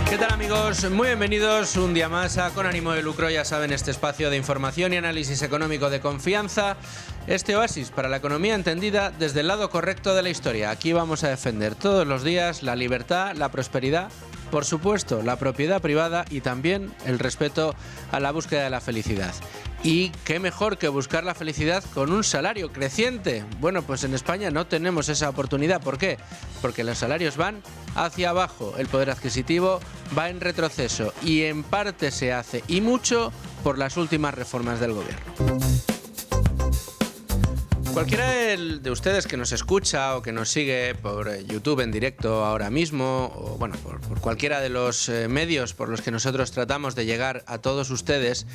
¿Qué tal, amigos? Muy bienvenidos un día más a Con Ánimo de Lucro. Ya saben, este espacio de información y análisis económico de confianza, este oasis para la economía entendida desde el lado correcto de la historia. Aquí vamos a defender todos los días la libertad, la prosperidad, por supuesto, la propiedad privada y también el respeto a la búsqueda de la felicidad. Y qué mejor que buscar la felicidad con un salario creciente. Bueno, pues en España no tenemos esa oportunidad. ¿Por qué? Porque los salarios van hacia abajo, el poder adquisitivo va en retroceso y en parte se hace, y mucho, por las últimas reformas del gobierno. Cualquiera de ustedes que nos escucha o que nos sigue por YouTube en directo ahora mismo, o bueno, por cualquiera de los medios por los que nosotros tratamos de llegar a todos ustedes,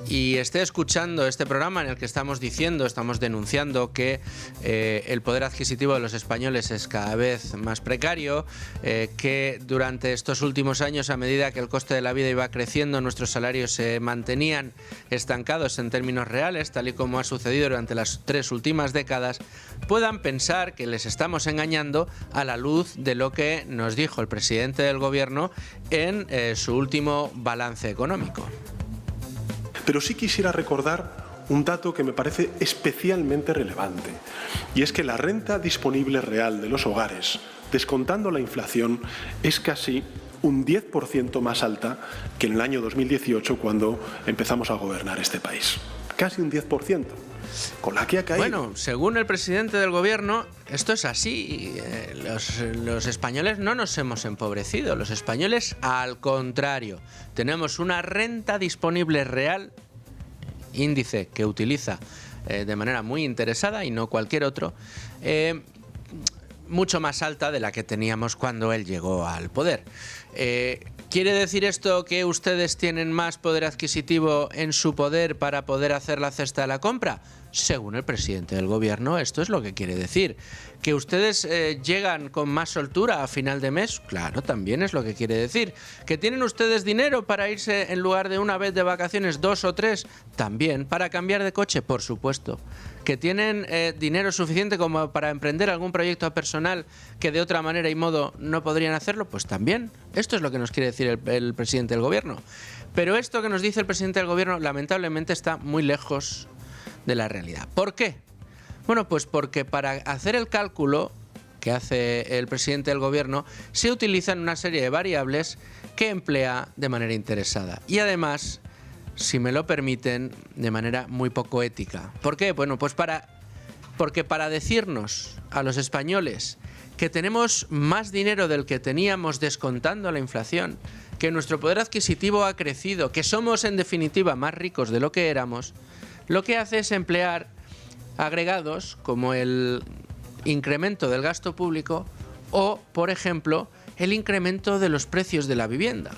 y esté escuchando este programa en el que estamos denunciando que el poder adquisitivo de los españoles es cada vez más precario, que durante estos últimos años, a medida que el coste de la vida iba creciendo, nuestros salarios se mantenían estancados en términos reales, tal y como ha sucedido durante las 3 últimas décadas, puedan pensar que les estamos engañando a la luz de lo que nos dijo el presidente del gobierno en su último balance económico. Pero sí quisiera recordar un dato que me parece especialmente relevante, y es que la renta disponible real de los hogares, descontando la inflación, es casi un 10% más alta que en el año 2018, cuando empezamos a gobernar este país. Casi un 10%. Con la que ha caído. Bueno, según el presidente del gobierno, esto es así. Los españoles no nos hemos empobrecido. Los españoles, al contrario, tenemos una renta disponible real, índice que utiliza de manera muy interesada y no cualquier otro, mucho más alta de la que teníamos cuando él llegó al poder. ¿Quiere decir esto que ustedes tienen más poder adquisitivo en su poder para poder hacer la cesta de la compra? Según el presidente del gobierno, esto es lo que quiere decir. ¿Que ustedes llegan con más soltura a final de mes? Claro, también es lo que quiere decir. ¿Que tienen ustedes dinero para irse en lugar de una vez de vacaciones 2 o 3? También. ¿Para cambiar de coche? Por supuesto. ¿Que tienen dinero suficiente como para emprender algún proyecto personal que de otra manera y modo no podrían hacerlo? Pues también. Esto es lo que nos quiere decir el presidente del gobierno. Pero esto que nos dice el presidente del gobierno lamentablemente está muy lejos de la realidad. ¿Por qué? Bueno, pues porque para hacer el cálculo que hace el presidente del gobierno se utilizan una serie de variables que emplea de manera interesada y además, si me lo permiten, de manera muy poco ética. ¿Por qué? Bueno, pues porque para decirnos a los españoles que tenemos más dinero del que teníamos descontando la inflación, que nuestro poder adquisitivo ha crecido, que somos en definitiva más ricos de lo que éramos, lo que hace es emplear agregados como el incremento del gasto público o, por ejemplo, el incremento de los precios de la vivienda.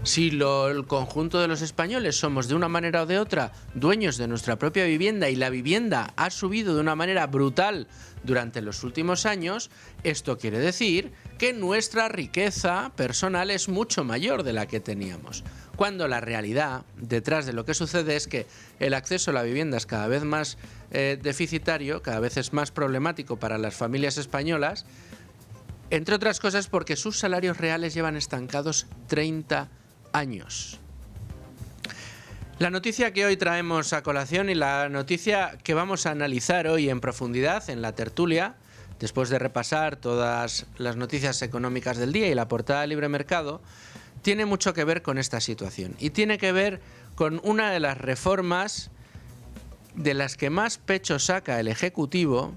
Si el conjunto de los españoles somos de una manera o de otra dueños de nuestra propia vivienda y la vivienda ha subido de una manera brutal durante los últimos años, esto quiere decir que nuestra riqueza personal es mucho mayor de la que teníamos. Cuando la realidad detrás de lo que sucede es que el acceso a la vivienda es cada vez más deficitario, cada vez es más problemático para las familias españolas, entre otras cosas porque sus salarios reales llevan estancados 30 años. La noticia que hoy traemos a colación y la noticia que vamos a analizar hoy en profundidad en la tertulia, después de repasar todas las noticias económicas del día y la portada de Libre Mercado, tiene mucho que ver con esta situación y tiene que ver con una de las reformas de las que más pecho saca el Ejecutivo,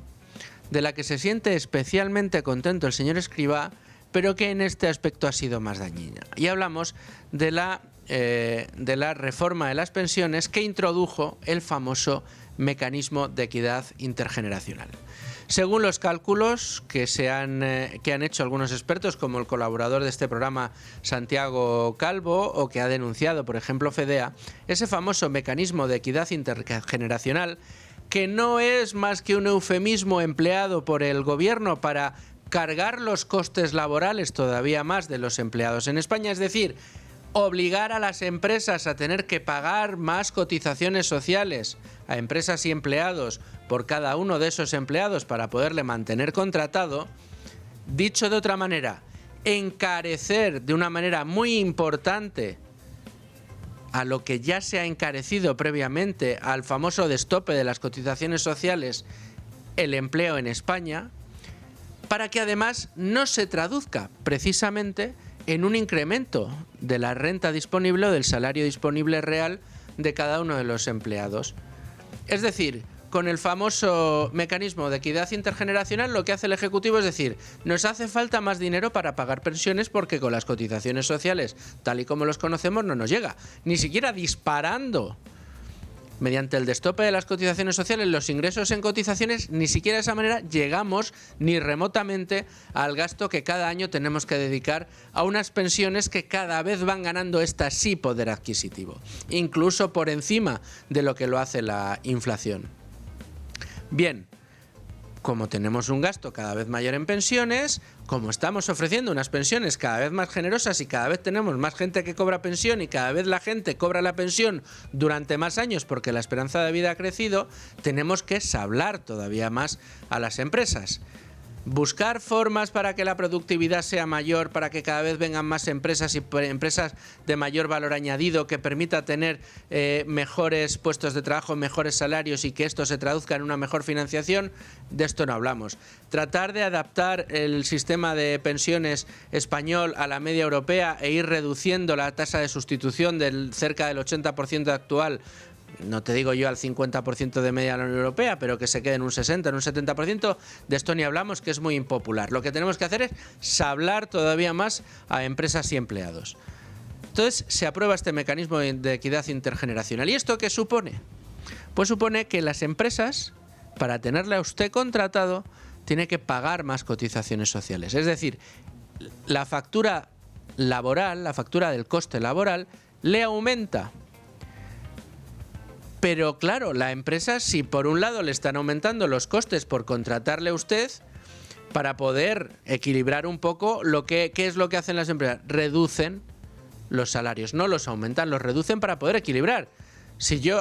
de la que se siente especialmente contento el señor Escrivá, pero que en este aspecto ha sido más dañina. Y hablamos de la reforma de las pensiones que introdujo el famoso mecanismo de equidad intergeneracional. Según los cálculos que han hecho algunos expertos, como el colaborador de este programa, Santiago Calvo, o que ha denunciado, por ejemplo, Fedea, ese famoso mecanismo de equidad intergeneracional, que no es más que un eufemismo empleado por el gobierno para cargar los costes laborales todavía más de los empleados en España, es decir, obligar a las empresas a tener que pagar más cotizaciones sociales a empresas y empleados por cada uno de esos empleados para poderle mantener contratado. Dicho de otra manera, encarecer de una manera muy importante a lo que ya se ha encarecido previamente, al famoso destope de las cotizaciones sociales, el empleo en España, para que además no se traduzca precisamente en un incremento de la renta disponible o del salario disponible real de cada uno de los empleados. Es decir, con el famoso mecanismo de equidad intergeneracional, lo que hace el Ejecutivo es decir, nos hace falta más dinero para pagar pensiones porque con las cotizaciones sociales, tal y como los conocemos, no nos llega. Ni siquiera disparando mediante el destope de las cotizaciones sociales los ingresos en cotizaciones, ni siquiera de esa manera llegamos ni remotamente al gasto que cada año tenemos que dedicar a unas pensiones que cada vez van ganando sí poder adquisitivo, incluso por encima de lo que lo hace la inflación. Bien, como tenemos un gasto cada vez mayor en pensiones, como estamos ofreciendo unas pensiones cada vez más generosas y cada vez tenemos más gente que cobra pensión y cada vez la gente cobra la pensión durante más años porque la esperanza de vida ha crecido, tenemos que sablar todavía más a las empresas. Buscar formas para que la productividad sea mayor, para que cada vez vengan más empresas y empresas de mayor valor añadido que permita tener mejores puestos de trabajo, mejores salarios y que esto se traduzca en una mejor financiación, de esto no hablamos. Tratar de adaptar el sistema de pensiones español a la media europea e ir reduciendo la tasa de sustitución del cerca del 80% actual, no te digo yo al 50% de media de la Unión Europea, pero que se quede en un 60, en un 70%, de esto ni hablamos, que es muy impopular. Lo que tenemos que hacer es sablar todavía más a empresas y empleados. Entonces se aprueba este mecanismo de equidad intergeneracional. ¿Y esto qué supone? Pues supone que las empresas, para tenerle a usted contratado, tiene que pagar más cotizaciones sociales. Es decir, la factura laboral, la factura del coste laboral, le aumenta. Pero claro, la empresa, si por un lado le están aumentando los costes por contratarle a usted, para poder equilibrar un poco, ¿qué es lo que hacen las empresas? Reducen los salarios, no los aumentan, los reducen para poder equilibrar. Si yo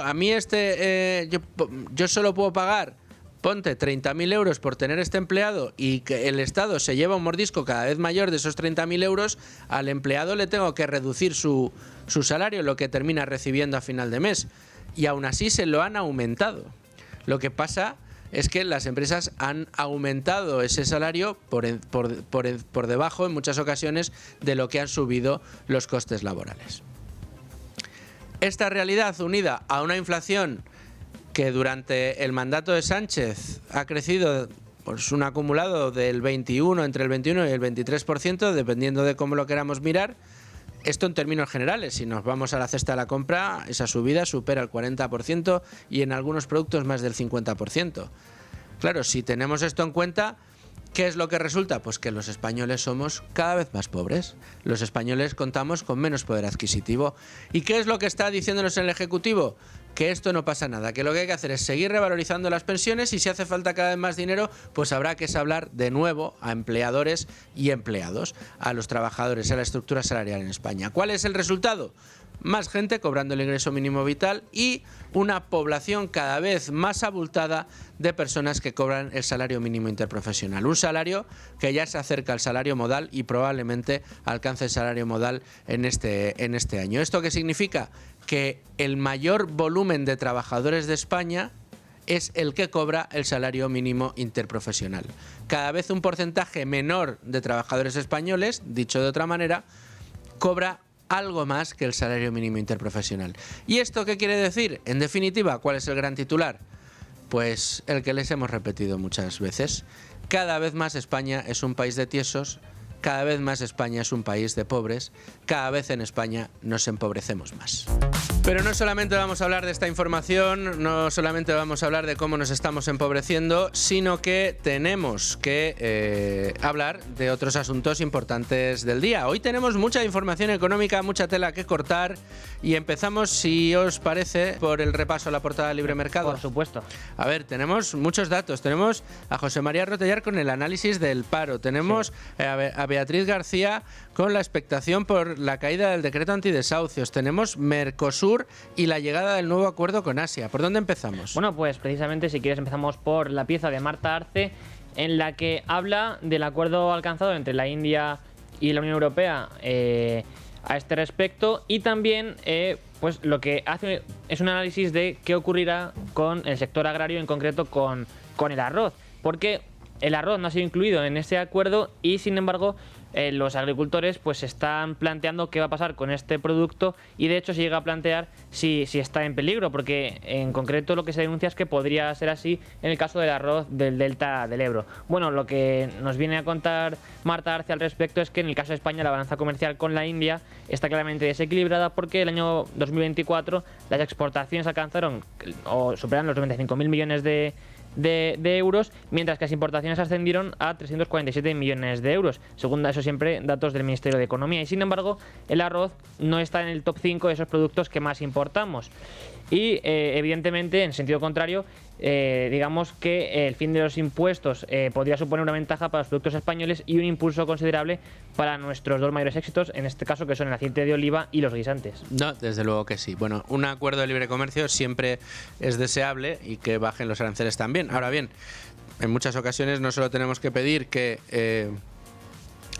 solo puedo pagar, ponte 30.000 euros por tener este empleado y que el Estado se lleva un mordisco cada vez mayor de esos 30.000 euros, al empleado le tengo que reducir su salario, lo que termina recibiendo a final de mes. Y aún así se lo han aumentado. Lo que pasa es que las empresas han aumentado ese salario por debajo, en muchas ocasiones, de lo que han subido los costes laborales. Esta realidad, unida a una inflación que durante el mandato de Sánchez ha crecido pues un acumulado del 21, entre el 21 y el 23%, dependiendo de cómo lo queramos mirar. Esto en términos generales, si nos vamos a la cesta de la compra, esa subida supera el 40% y en algunos productos más del 50%. Claro, si tenemos esto en cuenta, ¿qué es lo que resulta? Pues que los españoles somos cada vez más pobres. Los españoles contamos con menos poder adquisitivo. ¿Y qué es lo que está diciéndonos el Ejecutivo? Que esto no pasa nada, que lo que hay que hacer es seguir revalorizando las pensiones y si hace falta cada vez más dinero, pues habrá que hablar de nuevo a empleadores y empleados, a los trabajadores, a la estructura salarial en España. ¿Cuál es el resultado? Más gente cobrando el ingreso mínimo vital y una población cada vez más abultada de personas que cobran el salario mínimo interprofesional. Un salario que ya se acerca al salario modal y probablemente alcance el salario modal en este año. ¿Esto qué significa? Que el mayor volumen de trabajadores de España es el que cobra el salario mínimo interprofesional. Cada vez un porcentaje menor de trabajadores españoles, dicho de otra manera, cobra algo más que el salario mínimo interprofesional. ¿Y esto qué quiere decir? En definitiva, ¿cuál es el gran titular? Pues el que les hemos repetido muchas veces. Cada vez más España es un país de tiesos, cada vez más España es un país de pobres, cada vez en España nos empobrecemos más. Pero no solamente vamos a hablar de esta información, no solamente vamos a hablar de cómo nos estamos empobreciendo, sino que tenemos que hablar de otros asuntos importantes del día. Hoy tenemos mucha información económica, mucha tela que cortar y empezamos, si os parece, por el repaso a la portada de Libre Mercado. Por supuesto. A ver, tenemos muchos datos. Tenemos a José María Rotellar con el análisis del paro. Tenemos a Beatriz García con la expectación por la caída del decreto antidesahucios. Tenemos Mercosur y la llegada del nuevo acuerdo con Asia. ¿Por dónde empezamos? Bueno, pues precisamente, si quieres, empezamos por la pieza de Marta Arce, en la que habla del acuerdo alcanzado entre la India y la Unión Europea a este respecto, y también pues lo que hace es un análisis de qué ocurrirá con el sector agrario, en concreto con el arroz, porque el arroz no ha sido incluido en este acuerdo y sin embargo los agricultores pues están planteando qué va a pasar con este producto, y de hecho se llega a plantear si está en peligro, porque en concreto lo que se denuncia es que podría ser así en el caso del arroz del delta del Ebro. Bueno, lo que nos viene a contar Marta Arce al respecto es que en el caso de España la balanza comercial con la India está claramente desequilibrada, porque el año 2024 las exportaciones alcanzaron o superaron los 95.000 millones de euros, mientras que las importaciones ascendieron a 347 millones de euros, según eso siempre datos del Ministerio de Economía, y sin embargo el arroz no está en el top 5 de esos productos que más importamos. Y evidentemente, en sentido contrario, digamos que el fin de los impuestos podría suponer una ventaja para los productos españoles y un impulso considerable para nuestros dos mayores éxitos, en este caso que son el aceite de oliva y los guisantes. No, desde luego que sí. Bueno, un acuerdo de libre comercio siempre es deseable, y que bajen los aranceles también. Ahora bien, en muchas ocasiones no solo tenemos que pedir que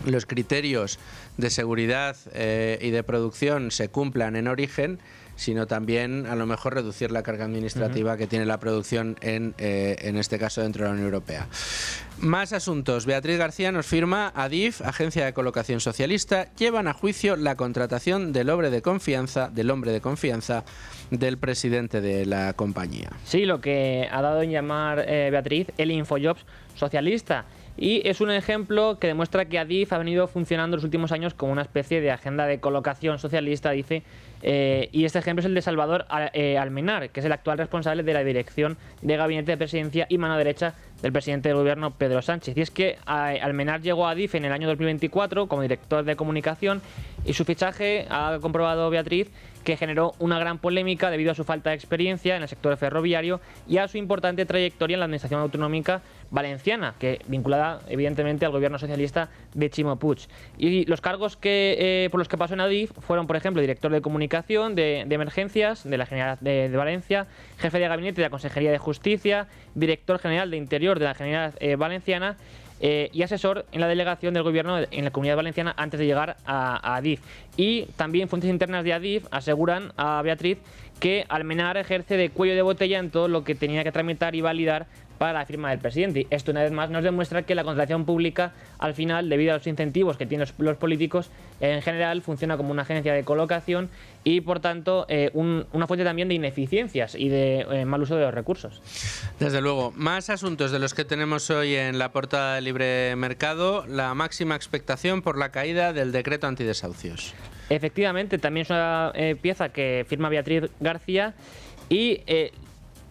los criterios de seguridad y de producción se cumplan en origen, sino también a lo mejor reducir la carga administrativa que tiene la producción en este caso dentro de la Unión Europea. Más asuntos. Beatriz García nos firma: Adif, agencia de colocación socialista, llevan a juicio la contratación del hombre de confianza del presidente de la compañía. Sí, lo que ha dado en llamar Beatriz el Infojobs socialista. Y es un ejemplo que demuestra que Adif ha venido funcionando en los últimos años como una especie de agenda de colocación socialista, dice, y este ejemplo es el de Salvador Almenar, que es el actual responsable de la dirección de gabinete de presidencia y mano derecha del presidente del gobierno, Pedro Sánchez. Y es que Almenar llegó a Adif en el año 2024 como director de comunicación, y su fichaje, ha comprobado Beatriz, que generó una gran polémica debido a su falta de experiencia en el sector ferroviario y a su importante trayectoria en la administración autonómica valenciana, que vinculada evidentemente al gobierno socialista de Ximo Puig. Y los cargos por los que pasó en Adif fueron, por ejemplo, director de comunicación, de emergencias de la Generalitat de Valencia, jefe de gabinete de la Consejería de Justicia, director general de Interior de la Generalitat Valenciana, y asesor en la delegación del gobierno en la Comunidad Valenciana antes de llegar a Adif. Y también fuentes internas de Adif aseguran a Beatriz que Almenar ejerce de cuello de botella en todo lo que tenía que tramitar y validar para la firma del presidente. Esto, una vez más, nos demuestra que la contratación pública, al final, debido a los incentivos que tienen los políticos, en general funciona como una agencia de colocación y, por tanto, una fuente también de ineficiencias y de mal uso de los recursos. Desde luego. Más asuntos de los que tenemos hoy en la portada de Libre Mercado: la máxima expectación por la caída del decreto antidesahucios. Efectivamente, también es una pieza que firma Beatriz García, y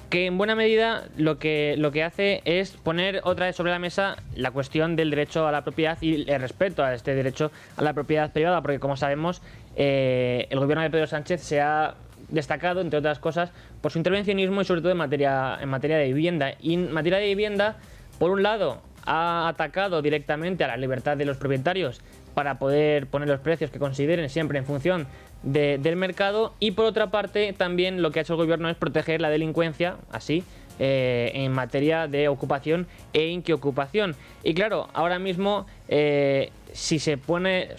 que en buena medida lo que hace es poner otra vez sobre la mesa la cuestión del derecho a la propiedad y el respeto a este derecho a la propiedad privada, porque, como sabemos, el gobierno de Pedro Sánchez se ha destacado, entre otras cosas, por su intervencionismo y sobre todo en materia de vivienda. Y en materia de vivienda, por un lado, ha atacado directamente a la libertad de los propietarios para poder poner los precios que consideren, siempre en función del mercado, y por otra parte también lo que ha hecho el gobierno es proteger la delincuencia, así, en materia de ocupación e inquiocupación. Y claro, ahora mismo si se pone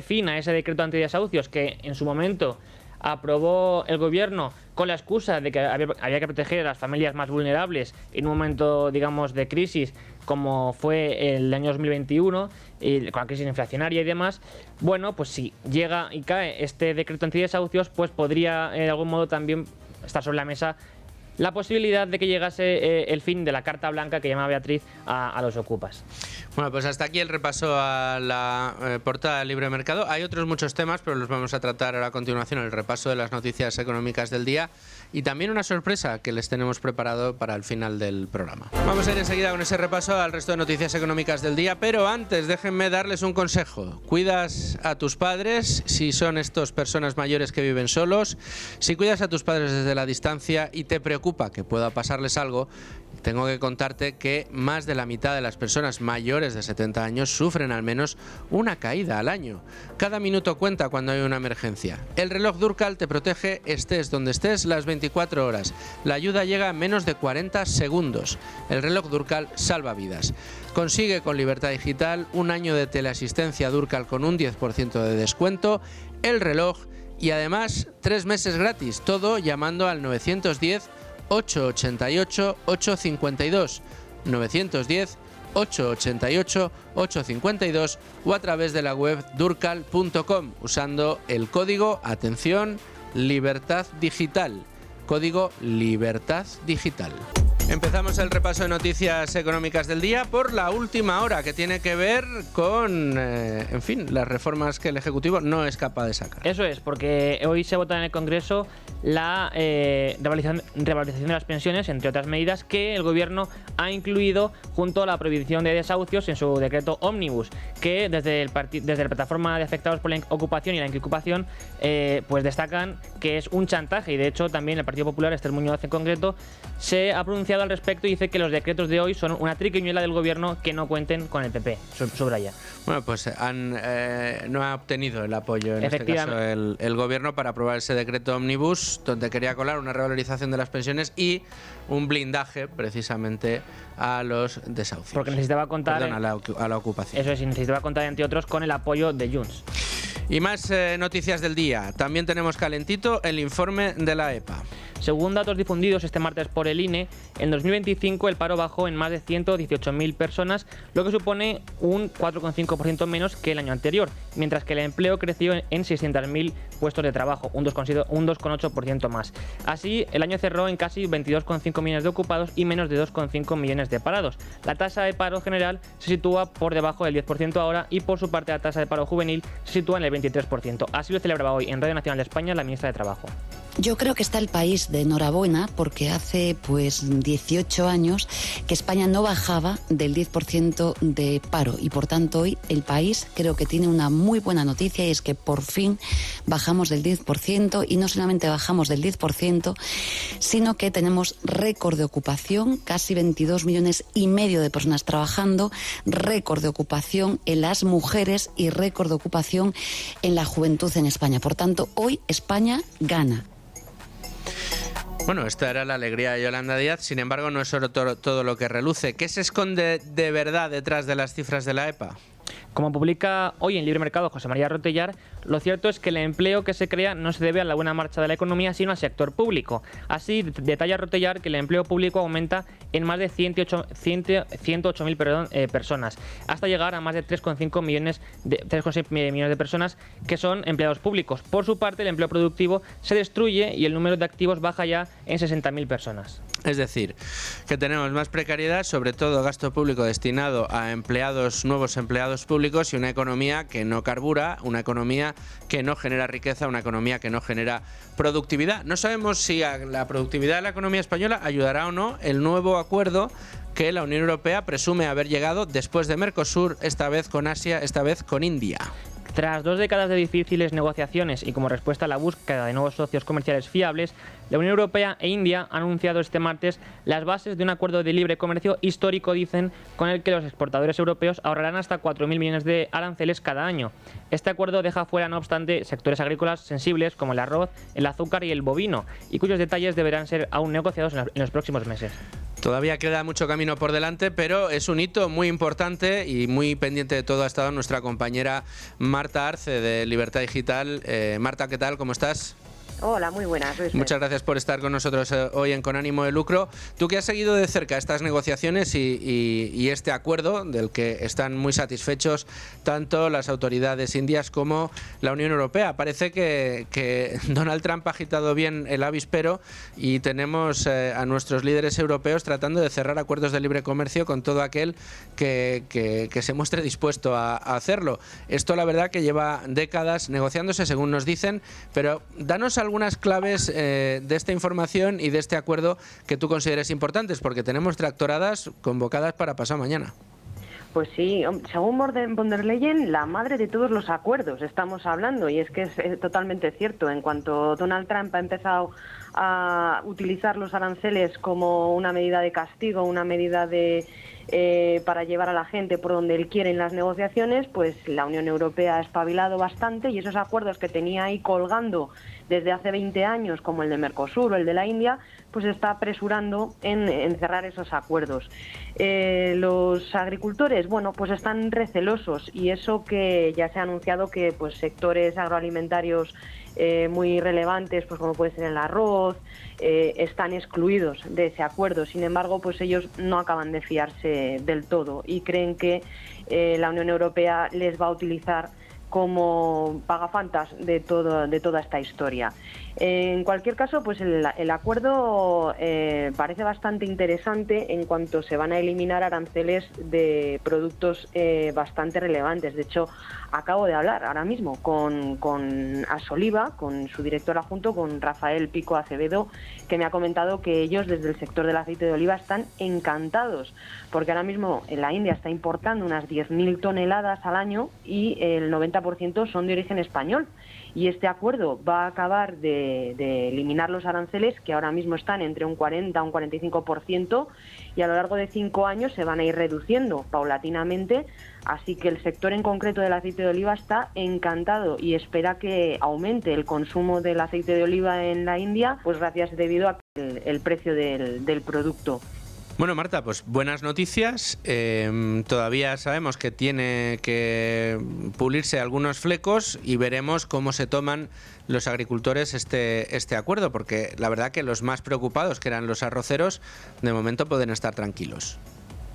fin a ese decreto antidesahucios que en su momento aprobó el gobierno con la excusa de que había que proteger a las familias más vulnerables en un momento, digamos, de crisis como fue el año 2021, y con la crisis inflacionaria y demás, bueno, pues si llega y cae este decreto antidesahucios, pues podría de algún modo también estar sobre la mesa la posibilidad de que llegase el fin de la carta blanca que llama Beatriz a los ocupas. Bueno, pues hasta aquí el repaso a la portada de Libre Mercado. Hay otros muchos temas, pero los vamos a tratar ahora a continuación, el repaso de las noticias económicas del día y también una sorpresa que les tenemos preparado para el final del programa. Vamos a ir enseguida con ese repaso al resto de noticias económicas del día, pero antes déjenme darles un consejo. Cuidas a tus padres, si son estos personas mayores que viven solos, si cuidas a tus padres desde la distancia y te preocupas preocupa que pueda pasarles algo, tengo que contarte que más de la mitad de las personas mayores de 70 años sufren al menos una caída al año. Cada minuto cuenta cuando hay una emergencia. El reloj Durcal te protege estés donde estés las 24 horas. La ayuda llega en menos de 40 segundos. El reloj Durcal salva vidas. Consigue con Libertad Digital un año de teleasistencia Durcal con un 10% de descuento, el reloj y además 3 meses gratis. Todo llamando al 910 888 852 910 888 852 o a través de la web durcal.com usando el código, atención, Libertad Digital. Código Libertad Digital. Empezamos el repaso de noticias económicas del día por la última hora, que tiene que ver con, en fin, las reformas que el Ejecutivo no es capaz de sacar. Eso es, porque hoy se vota en el Congreso la revalorización de las pensiones, entre otras medidas que el Gobierno ha incluido junto a la prohibición de desahucios en su decreto Ómnibus, que desde la plataforma de afectados por la ocupación y la incupación pues destacan que es un chantaje, y de hecho también el Partido Popular, Esther Muñoz en concreto, se ha pronunciado al respecto y dice que los decretos de hoy son una triquiñuela del Gobierno que no cuenten con el PP, subraya. Bueno, pues no ha obtenido el apoyo en este caso el Gobierno para aprobar ese decreto Ómnibus, donde quería colar una revalorización de las pensiones y un blindaje precisamente a los desahucios. Porque necesitaba contar... Perdón, a la ocupación. Eso es, y necesitaba contar, entre otros, con el apoyo de Junts. Y más noticias del día. También tenemos calentito el informe de la EPA. Según datos difundidos este martes por el INE, en 2025 el paro bajó en más de 118.000 personas, lo que supone un 4,5% menos que el año anterior, mientras que el empleo creció en 600.000 puestos de trabajo, un 2,8% más. Así, el año cerró en casi 22,5 millones de ocupados y menos de 2,5 millones de parados. La tasa de paro general se sitúa por debajo del 10% ahora y por su parte la tasa de paro juvenil se sitúa en el 23%. Así lo celebraba hoy en Radio Nacional de España la ministra de Trabajo. Yo creo que está el país de enhorabuena porque hace 18 años que España no bajaba del 10% de paro y por tanto hoy el país creo que tiene una muy buena noticia y es que por fin bajamos del 10% y no solamente bajamos del 10% sino que tenemos récord de ocupación, casi 22,5 millones de personas trabajando, récord de ocupación en las mujeres y récord de ocupación en la juventud en España. Por tanto, hoy España gana. Bueno, esta era la alegría de Yolanda Díaz, sin embargo no es solo todo lo que reluce. ¿Qué se esconde de verdad detrás de las cifras de la EPA? Como publica hoy en Libre Mercado José María Rotellar, lo cierto es que el empleo que se crea no se debe a la buena marcha de la economía, sino al sector público. Así, detalla Rotellar que el empleo público aumenta en más de 108.000 personas, hasta llegar a más de 3,6 millones de personas que son empleados públicos. Por su parte, el empleo productivo se destruye y el número de activos baja ya en 60.000 personas. Es decir, que tenemos más precariedad, sobre todo gasto público destinado a nuevos empleados públicos y una economía que no carbura, una economía que no genera riqueza, una economía que no genera productividad. No sabemos si a la productividad de la economía española ayudará o no el nuevo acuerdo que la Unión Europea presume haber llegado después de Mercosur, esta vez con Asia, esta vez con India. Tras 2 décadas de difíciles negociaciones y como respuesta a la búsqueda de nuevos socios comerciales fiables, la Unión Europea e India han anunciado este martes las bases de un acuerdo de libre comercio histórico, dicen, con el que los exportadores europeos ahorrarán hasta 4.000 millones de aranceles cada año. Este acuerdo deja fuera, no obstante, sectores agrícolas sensibles como el arroz, el azúcar y el bovino, y cuyos detalles deberán ser aún negociados en los próximos meses. Todavía queda mucho camino por delante, pero es un hito muy importante y muy pendiente de todo ha estado nuestra compañera Marta Arce de Libertad Digital. Marta, ¿qué tal? ¿Cómo estás? Hola, muy buenas. Muchas gracias por estar con nosotros hoy en Con Ánimo de Lucro. Tú que has seguido de cerca estas negociaciones y este acuerdo del que están muy satisfechos tanto las autoridades indias como la Unión Europea. Parece que Donald Trump ha agitado bien el avispero y tenemos a nuestros líderes europeos tratando de cerrar acuerdos de libre comercio con todo aquel que se muestre dispuesto a hacerlo. Esto la verdad que lleva décadas negociándose, según nos dicen, pero danos algunas claves de esta información y de este acuerdo que tú consideres importantes, porque tenemos tractoradas convocadas para pasado mañana. Pues sí, según von der Leyen, la madre de todos los acuerdos estamos hablando, y es que es totalmente cierto. En cuanto Donald Trump ha empezado a utilizar los aranceles como una medida de castigo, una medida para llevar a la gente por donde él quiere en las negociaciones, pues la Unión Europea ha espabilado bastante, y esos acuerdos que tenía ahí colgando desde hace 20 años, como el de Mercosur o el de la India, pues está apresurando en cerrar esos acuerdos. Los agricultores, bueno, pues están recelosos, y eso que ya se ha anunciado que pues sectores agroalimentarios muy relevantes, pues como puede ser el arroz, están excluidos de ese acuerdo. Sin embargo, pues ellos no acaban de fiarse del todo y creen que la Unión Europea les va a utilizar como pagafantas de toda esta historia. En cualquier caso, pues el acuerdo parece bastante interesante en cuanto se van a eliminar aranceles de productos bastante relevantes. De hecho, acabo de hablar ahora mismo con Asoliva, con su director adjunto, con Rafael Pico Acevedo, que me ha comentado que ellos desde el sector del aceite de oliva están encantados, porque ahora mismo en la India está importando unas 10.000 toneladas al año y el 90% son de origen español. Y este acuerdo va a acabar de eliminar los aranceles, que ahora mismo están entre un 40 a un 45%, y a lo largo de 5 años se van a ir reduciendo paulatinamente. Así que el sector en concreto del aceite de oliva está encantado y espera que aumente el consumo del aceite de oliva en la India, pues gracias debido a el precio del producto. Bueno, Marta, pues buenas noticias. Todavía sabemos que tiene que pulirse algunos flecos y veremos cómo se toman los agricultores este acuerdo, porque la verdad que los más preocupados, que eran los arroceros, de momento pueden estar tranquilos.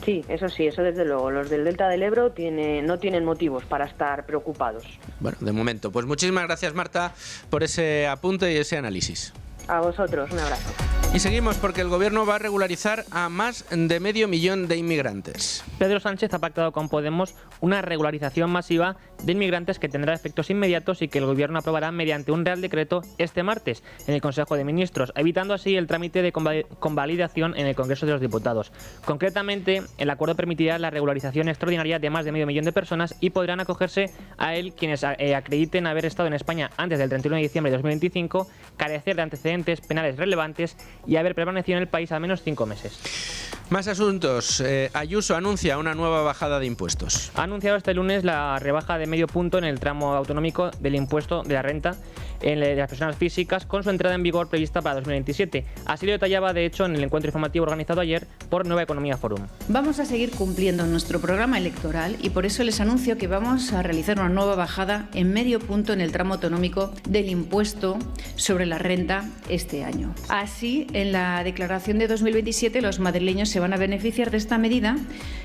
Sí, eso desde luego. Los del Delta del Ebro no tienen motivos para estar preocupados. Bueno, de momento. Pues muchísimas gracias, Marta, por ese apunte y ese análisis. A vosotros, un abrazo. Y seguimos porque el gobierno va a regularizar a más de 500.000 de inmigrantes. Pedro Sánchez ha pactado con Podemos una regularización masiva de inmigrantes que tendrá efectos inmediatos y que el gobierno aprobará mediante un Real Decreto este martes en el Consejo de Ministros, evitando así el trámite de convalidación en el Congreso de los Diputados. Concretamente, el acuerdo permitirá la regularización extraordinaria de más de 500.000 de personas y podrán acogerse a él quienes acrediten haber estado en España antes del 31 de diciembre de 2025, carecer de antecedentes penales relevantes y haber permanecido en el país al menos 5 meses. Más asuntos. Ayuso anuncia una nueva bajada de impuestos. Ha anunciado este lunes la rebaja de medio punto en el tramo autonómico del impuesto de la renta en las personas físicas, con su entrada en vigor prevista para 2027. Así lo detallaba, de hecho, en el encuentro informativo organizado ayer por Nueva Economía Forum. Vamos a seguir cumpliendo nuestro programa electoral y por eso les anuncio que vamos a realizar una nueva bajada en medio punto en el tramo autonómico del impuesto sobre la renta este año. Así, en la declaración de 2027, los madrileños se van a beneficiar de esta medida,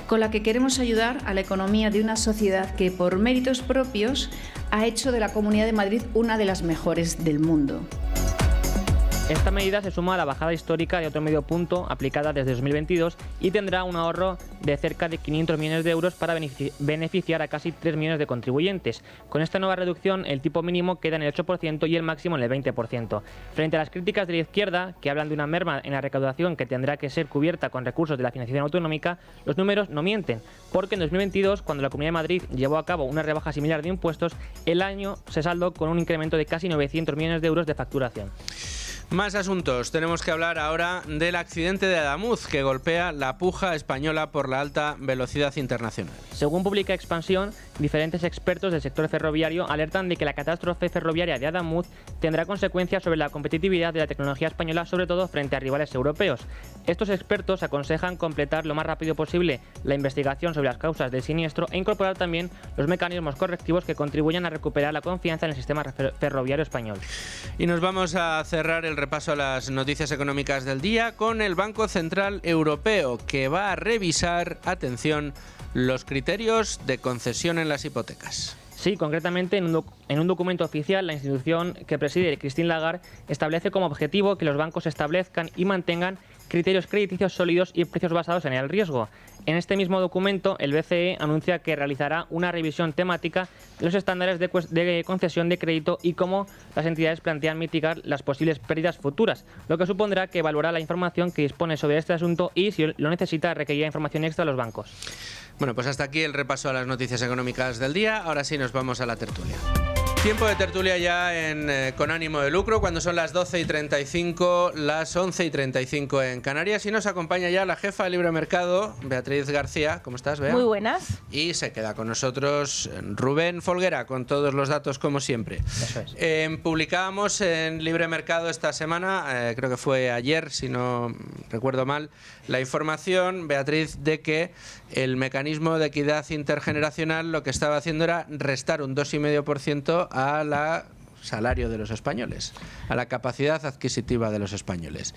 con la que queremos ayudar a la economía de una sociedad que, por méritos propios, ha hecho de la Comunidad de Madrid una de las mejores del mundo. Esta medida se suma a la bajada histórica de otro medio punto aplicada desde 2022 y tendrá un ahorro de cerca de 500 millones de euros para beneficiar a casi 3 millones de contribuyentes. Con esta nueva reducción, el tipo mínimo queda en el 8% y el máximo en el 20%. Frente a las críticas de la izquierda, que hablan de una merma en la recaudación que tendrá que ser cubierta con recursos de la financiación autonómica, los números no mienten, porque en 2022, cuando la Comunidad de Madrid llevó a cabo una rebaja similar de impuestos, el año se saldó con un incremento de casi 900 millones de euros de facturación. Más asuntos. Tenemos que hablar ahora del accidente de Adamuz, que golpea la puja española por la alta velocidad internacional. Según publica Expansión, diferentes expertos del sector ferroviario alertan de que la catástrofe ferroviaria de Adamuz tendrá consecuencias sobre la competitividad de la tecnología española, sobre todo frente a rivales europeos. Estos expertos aconsejan completar lo más rápido posible la investigación sobre las causas del siniestro e incorporar también los mecanismos correctivos que contribuyan a recuperar la confianza en el sistema ferroviario español. Y nos vamos a cerrar el repaso a las noticias económicas del día con el Banco Central Europeo, que va a revisar, atención, los criterios de concesión en las hipotecas. Sí, concretamente en un documento oficial, la institución que preside Christine Lagarde establece como objetivo que los bancos establezcan y mantengan criterios crediticios sólidos y precios basados en el riesgo. En este mismo documento, el BCE anuncia que realizará una revisión temática de los estándares de concesión de crédito y cómo las entidades plantean mitigar las posibles pérdidas futuras, lo que supondrá que evaluará la información que dispone sobre este asunto y, si lo necesita, requerirá información extra a los bancos. Bueno, pues hasta aquí el repaso a las noticias económicas del día. Ahora sí nos vamos a la tertulia. Tiempo de tertulia ya con ánimo de lucro, cuando son las 12:35, las 11:35 en Canarias, y nos acompaña ya la jefa de Libre Mercado, Beatriz García. ¿Cómo estás, Bea? Muy buenas. Y se queda con nosotros Rubén Folguera, con todos los datos como siempre. Eso es. Publicábamos en Libre Mercado esta semana, creo que fue ayer, si no recuerdo mal, la información, Beatriz, de que el mecanismo de equidad intergeneracional lo que estaba haciendo era restar un 2,5% al salario de los españoles, a la capacidad adquisitiva de los españoles.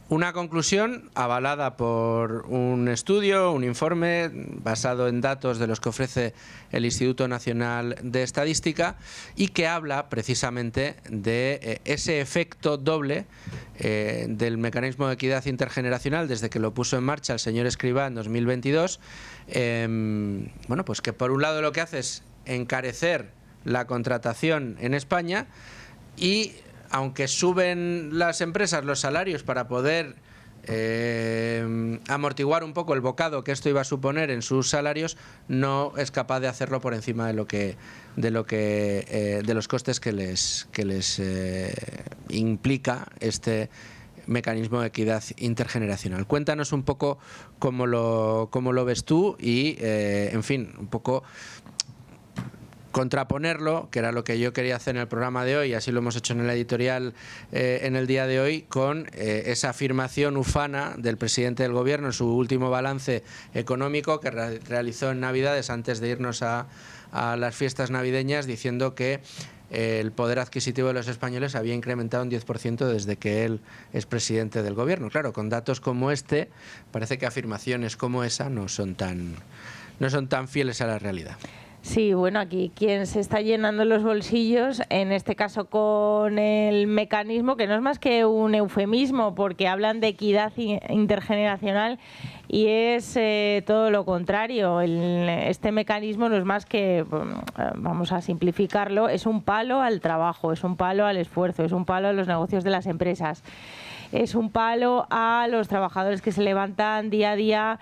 Una conclusión avalada por un estudio, un informe basado en datos de los que ofrece el Instituto Nacional de Estadística, y que habla precisamente de ese efecto doble del mecanismo de equidad intergeneracional desde que lo puso en marcha el señor Escrivá en 2022. Bueno, pues que por un lado lo que hace es encarecer la contratación en España, y aunque suben las empresas los salarios para poder amortiguar un poco el bocado que esto iba a suponer en sus salarios, no es capaz de hacerlo por encima de los costes que les implica este mecanismo de equidad intergeneracional. Cuéntanos un poco cómo lo ves tú y, en fin, un poco contraponerlo, que era lo que yo quería hacer en el programa de hoy, así lo hemos hecho en el editorial en el día de hoy, con esa afirmación ufana del presidente del Gobierno en su último balance económico que realizó en Navidades, antes de irnos a las fiestas navideñas, diciendo que el poder adquisitivo de los españoles había incrementado un 10% desde que él es presidente del Gobierno. Claro, con datos como este, parece que afirmaciones como esa no son tan fieles a la realidad. Sí, bueno, aquí quien se está llenando los bolsillos, en este caso con el mecanismo, que no es más que un eufemismo, porque hablan de equidad intergeneracional y es todo lo contrario. Este mecanismo no es más que, vamos a simplificarlo, es un palo al trabajo, es un palo al esfuerzo, es un palo a los negocios de las empresas. Es un palo a los trabajadores que se levantan día a día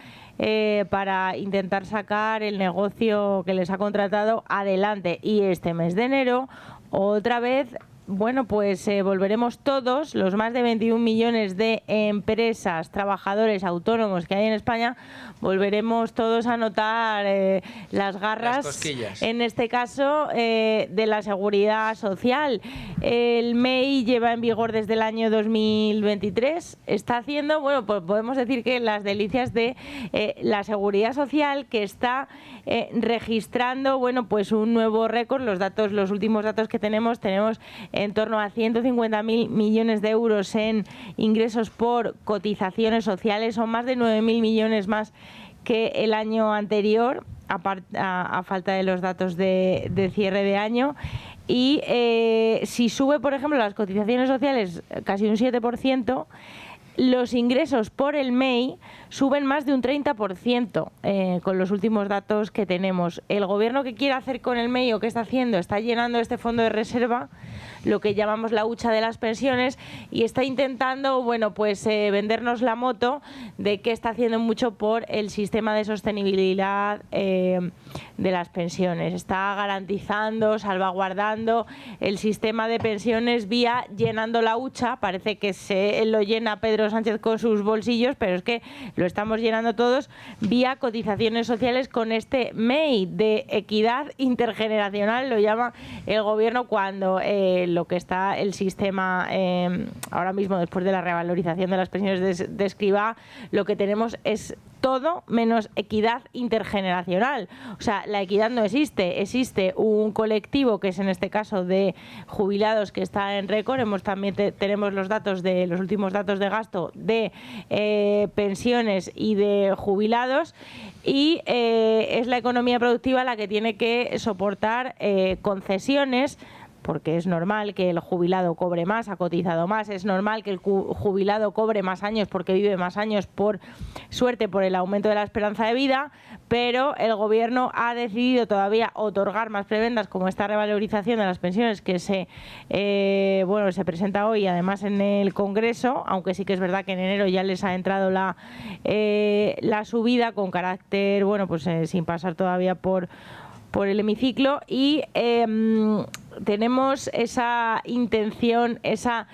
para intentar sacar el negocio que les ha contratado adelante. Y este mes de enero, otra vez, bueno, pues volveremos todos, los más de 21 millones de empresas, trabajadores autónomos que hay en España, volveremos todos a notar las garras, en este caso, de la seguridad social. El MEI lleva en vigor desde el año 2023, está haciendo, bueno, pues podemos decir que las delicias de la seguridad social, que está registrando, bueno, pues un nuevo récord. Los últimos datos que tenemos en torno a 150.000 millones de euros en ingresos por cotizaciones sociales, son más de 9.000 millones más que el año anterior, a falta de los datos de cierre de año. Y si sube, por ejemplo, las cotizaciones sociales casi un 7%, los ingresos por el MEI suben más de un 30% con los últimos datos que tenemos. El gobierno, ¿qué quiere hacer con el MEI o qué está haciendo? Está llenando este fondo de reserva, lo que llamamos la hucha de las pensiones, y está intentando, bueno, pues vendernos la moto de que está haciendo mucho por el sistema de sostenibilidad de las pensiones. Está garantizando, salvaguardando el sistema de pensiones vía llenando la hucha. Parece que lo llena Pedro Sánchez con sus bolsillos, pero es que lo estamos llenando todos vía cotizaciones sociales con este MEI de equidad intergeneracional, lo llama el gobierno, cuando lo que está el sistema ahora mismo, después de la revalorización de las pensiones de Escrivá, lo que tenemos es todo menos equidad intergeneracional. O sea, la equidad no existe. Existe un colectivo, que es en este caso de jubilados, que está en récord. También tenemos los últimos datos de gasto de pensiones y de jubilados, y es la economía productiva la que tiene que soportar concesiones porque es normal que el jubilado cobre más, ha cotizado más, es normal que el jubilado cobre más años porque vive más años por suerte, por el aumento de la esperanza de vida, pero el gobierno ha decidido todavía otorgar más prebendas, como esta revalorización de las pensiones que se presenta hoy, además en el Congreso, aunque sí que es verdad que en enero ya les ha entrado la subida con carácter, sin pasar todavía por el hemiciclo, y tenemos esa intención, esa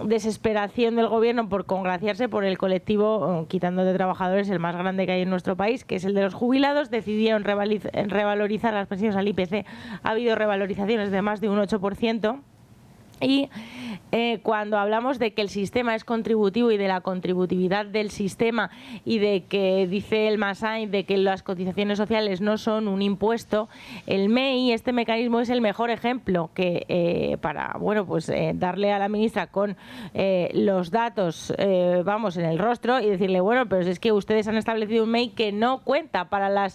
desesperación del gobierno por congraciarse por el colectivo, quitando de trabajadores, el más grande que hay en nuestro país, que es el de los jubilados. Decidieron revalorizar las pensiones al IPC. Ha habido revalorizaciones de más de un 8%. Y cuando hablamos de que el sistema es contributivo y de la contributividad del sistema, y de que, dice el Massain, de que las cotizaciones sociales no son un impuesto, el MEI, este mecanismo, es el mejor ejemplo que para darle a la ministra con los datos en el rostro y decirle, pero es que ustedes han establecido un MEI que no cuenta para la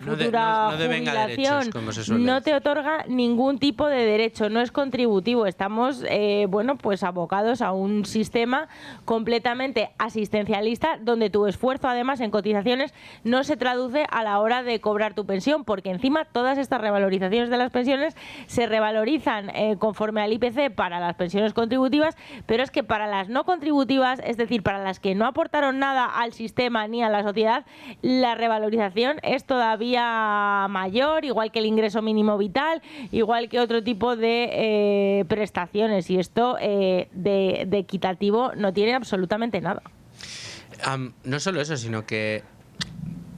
futura jubilación, no te otorga ningún tipo de derecho, no es contributivo. Estamos abocados a un sistema completamente asistencialista, donde tu esfuerzo, además, en cotizaciones no se traduce a la hora de cobrar tu pensión, porque encima todas estas revalorizaciones de las pensiones se revalorizan conforme al IPC para las pensiones contributivas, pero es que para las no contributivas, es decir, para las que no aportaron nada al sistema ni a la sociedad, la revalorización es todavía mayor, igual que el ingreso mínimo vital, igual que otro tipo de prestaciones, y esto de equitativo no tiene absolutamente nada. No solo eso, sino que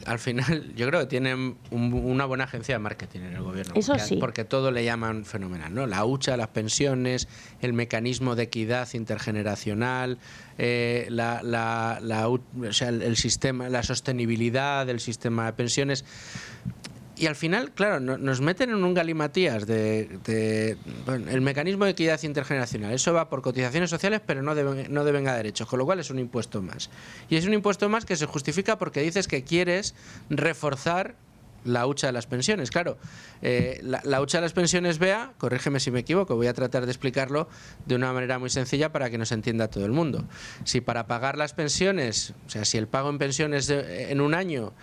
al final yo creo que tienen una buena agencia de marketing en el gobierno. Eso sí. Porque todo le llaman fenomenal, ¿no? La hucha, las pensiones, el mecanismo de equidad intergeneracional, el sistema, la sostenibilidad del sistema de pensiones. Y al final, claro, nos meten en un galimatías de el mecanismo de equidad intergeneracional. Eso va por cotizaciones sociales, pero no devenga derechos, con lo cual es un impuesto más. Y es un impuesto más que se justifica porque dices que quieres reforzar la hucha de las pensiones. Claro, la hucha de las pensiones, Bea, corrígeme si me equivoco, voy a tratar de explicarlo de una manera muy sencilla para que nos entienda todo el mundo. Si para pagar las pensiones, o sea, si el pago en pensiones en un año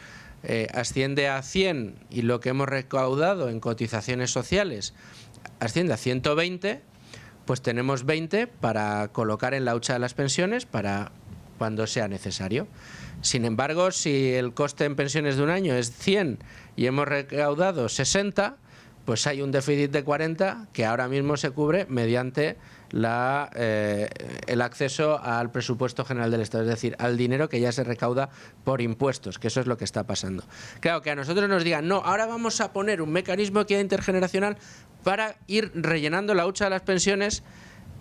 asciende a 100 y lo que hemos recaudado en cotizaciones sociales asciende a 120, pues tenemos 20 para colocar en la hucha de las pensiones para cuando sea necesario. Sin embargo, si el coste en pensiones de un año es 100 y hemos recaudado 60, pues hay un déficit de 40 que ahora mismo se cubre mediante el acceso al presupuesto general del Estado, es decir, al dinero que ya se recauda por impuestos, que eso es lo que está pasando. Claro, que a nosotros nos digan, no, ahora vamos a poner un mecanismo de equidad intergeneracional para ir rellenando la hucha de las pensiones,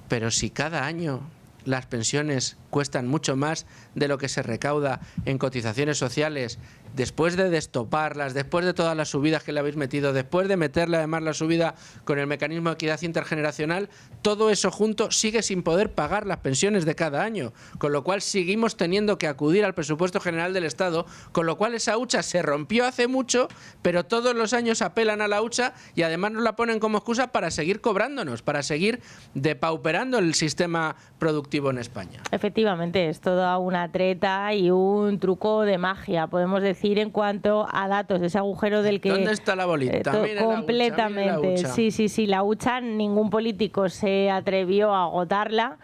pero si cada año las pensiones cuestan mucho más de lo que se recauda en cotizaciones sociales, después de destoparlas, después de todas las subidas que le habéis metido, después de meterle además la subida con el mecanismo de equidad intergeneracional, todo eso junto sigue sin poder pagar las pensiones de cada año, con lo cual seguimos teniendo que acudir al presupuesto general del Estado, con lo cual esa hucha se rompió hace mucho, pero todos los años apelan a la hucha y además nos la ponen como excusa para seguir cobrándonos, para seguir depauperando el sistema productivo en España. Efectivamente, es toda una treta y un truco de magia, podemos decir, en cuanto a datos de ese agujero del que... ¿Dónde está la bolita? Completamente, la hucha. Sí, la hucha, ningún político se atrevió a agotarla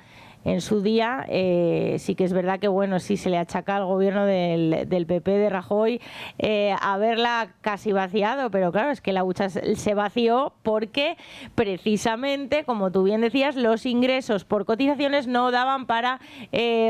en su día. Sí que es verdad que, sí se le achaca al gobierno del PP de Rajoy haberla casi vaciado, pero claro, es que la hucha se vació porque precisamente, como tú bien decías, los ingresos por cotizaciones no daban para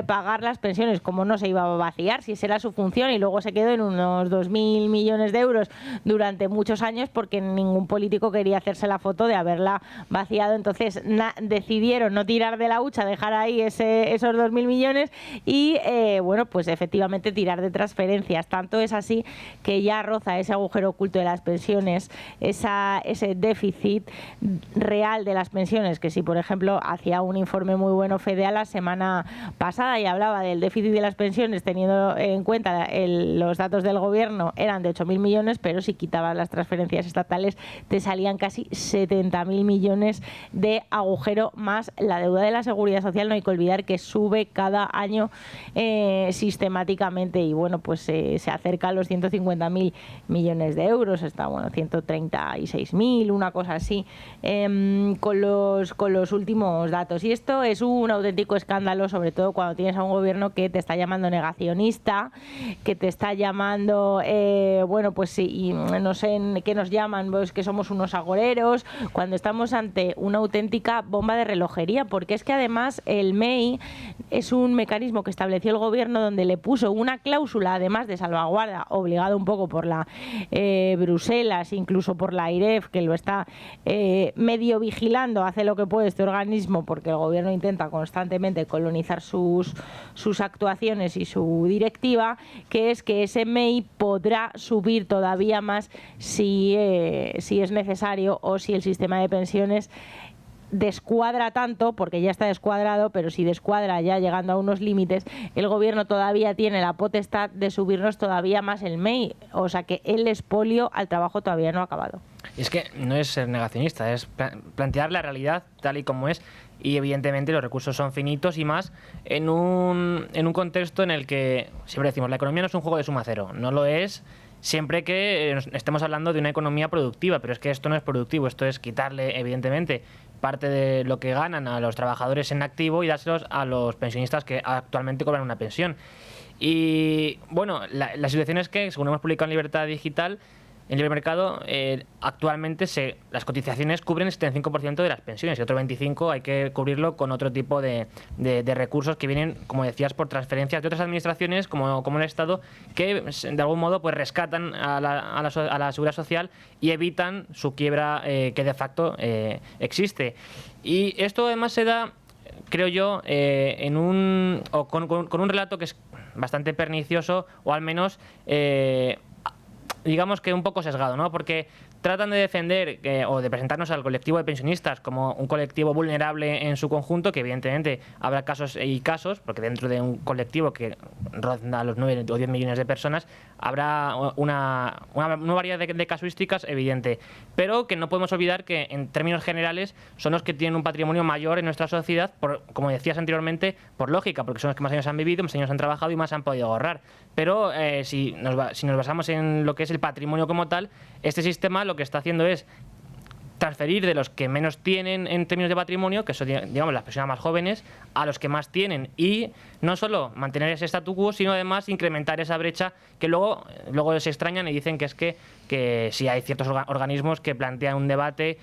pagar las pensiones. Como no se iba a vaciar, si esa era su función, y luego se quedó en unos 2.000 millones de euros durante muchos años porque ningún político quería hacerse la foto de haberla vaciado. Entonces decidieron no tirar de la hucha, dejar ahí ahí esos 2.000 millones y, bueno, pues efectivamente tirar de transferencias. Tanto es así que ya roza ese agujero oculto de las pensiones, ese déficit real de las pensiones, que si, por ejemplo, hacía un informe muy bueno FEDEA la semana pasada y hablaba del déficit de las pensiones teniendo en cuenta los datos del gobierno, eran de 8.000 millones, pero si quitabas las transferencias estatales te salían casi 70.000 millones de agujero, más la deuda de la Seguridad Social. No hay que olvidar que sube cada año sistemáticamente y, bueno, pues se acerca a los 150.000 millones de euros, está, bueno, 136.000, una cosa así, con los últimos datos. Y esto es un auténtico escándalo, sobre todo cuando tienes a un gobierno que te está llamando negacionista, que te está llamando, bueno, pues sí, no sé en qué nos llaman, pues que somos unos agoreros, cuando estamos ante una auténtica bomba de relojería, porque es que además el MEI es un mecanismo que estableció el gobierno donde le puso una cláusula, además de salvaguarda, obligado un poco por la Bruselas, incluso por la AIREF, que lo está medio vigilando, hace lo que puede este organismo, porque el gobierno intenta constantemente colonizar sus actuaciones y su directiva, que es que ese MEI podrá subir todavía más si es necesario o si el sistema de pensiones descuadra tanto, porque ya está descuadrado, pero si descuadra ya llegando a unos límites, el gobierno todavía tiene la potestad de subirnos todavía más el MEI, o sea que el expolio al trabajo todavía no ha acabado. Y es que no es ser negacionista, es plantear la realidad tal y como es, y evidentemente los recursos son finitos y más en un contexto en el que siempre decimos la economía no es un juego de suma cero, no lo es siempre que estemos hablando de una economía productiva, pero es que esto no es productivo, esto es quitarle evidentemente parte de lo que ganan a los trabajadores en activo y dárselos a los pensionistas que actualmente cobran una pensión. Y bueno, la situación es que, según hemos publicado en Libertad Digital, en libre mercado, actualmente las cotizaciones cubren el 75% de las pensiones y otro 25% hay que cubrirlo con otro tipo de recursos que vienen, como decías, por transferencias de otras administraciones como el Estado, que de algún modo pues rescatan a la Seguridad Social y evitan su quiebra que de facto existe. Y esto además se da, creo yo, con un relato que es bastante pernicioso, o al menos digamos que un poco sesgado, ¿no? Porque tratan de defender o de presentarnos al colectivo de pensionistas como un colectivo vulnerable en su conjunto, que evidentemente habrá casos y casos, porque dentro de un colectivo que ronda los 9 o 10 millones de personas habrá una variedad de casuísticas evidente, pero que no podemos olvidar que en términos generales son los que tienen un patrimonio mayor en nuestra sociedad, como decías anteriormente, por lógica, porque son los que más años han vivido, más años han trabajado y más han podido ahorrar. Pero si nos basamos en lo que es el patrimonio como tal, este sistema lo que está haciendo es transferir de los que menos tienen en términos de patrimonio, que son, digamos, las personas más jóvenes, a los que más tienen, y no solo mantener ese statu quo, sino además incrementar esa brecha que luego se extrañan y dicen que es que si hay ciertos organismos que plantean un debate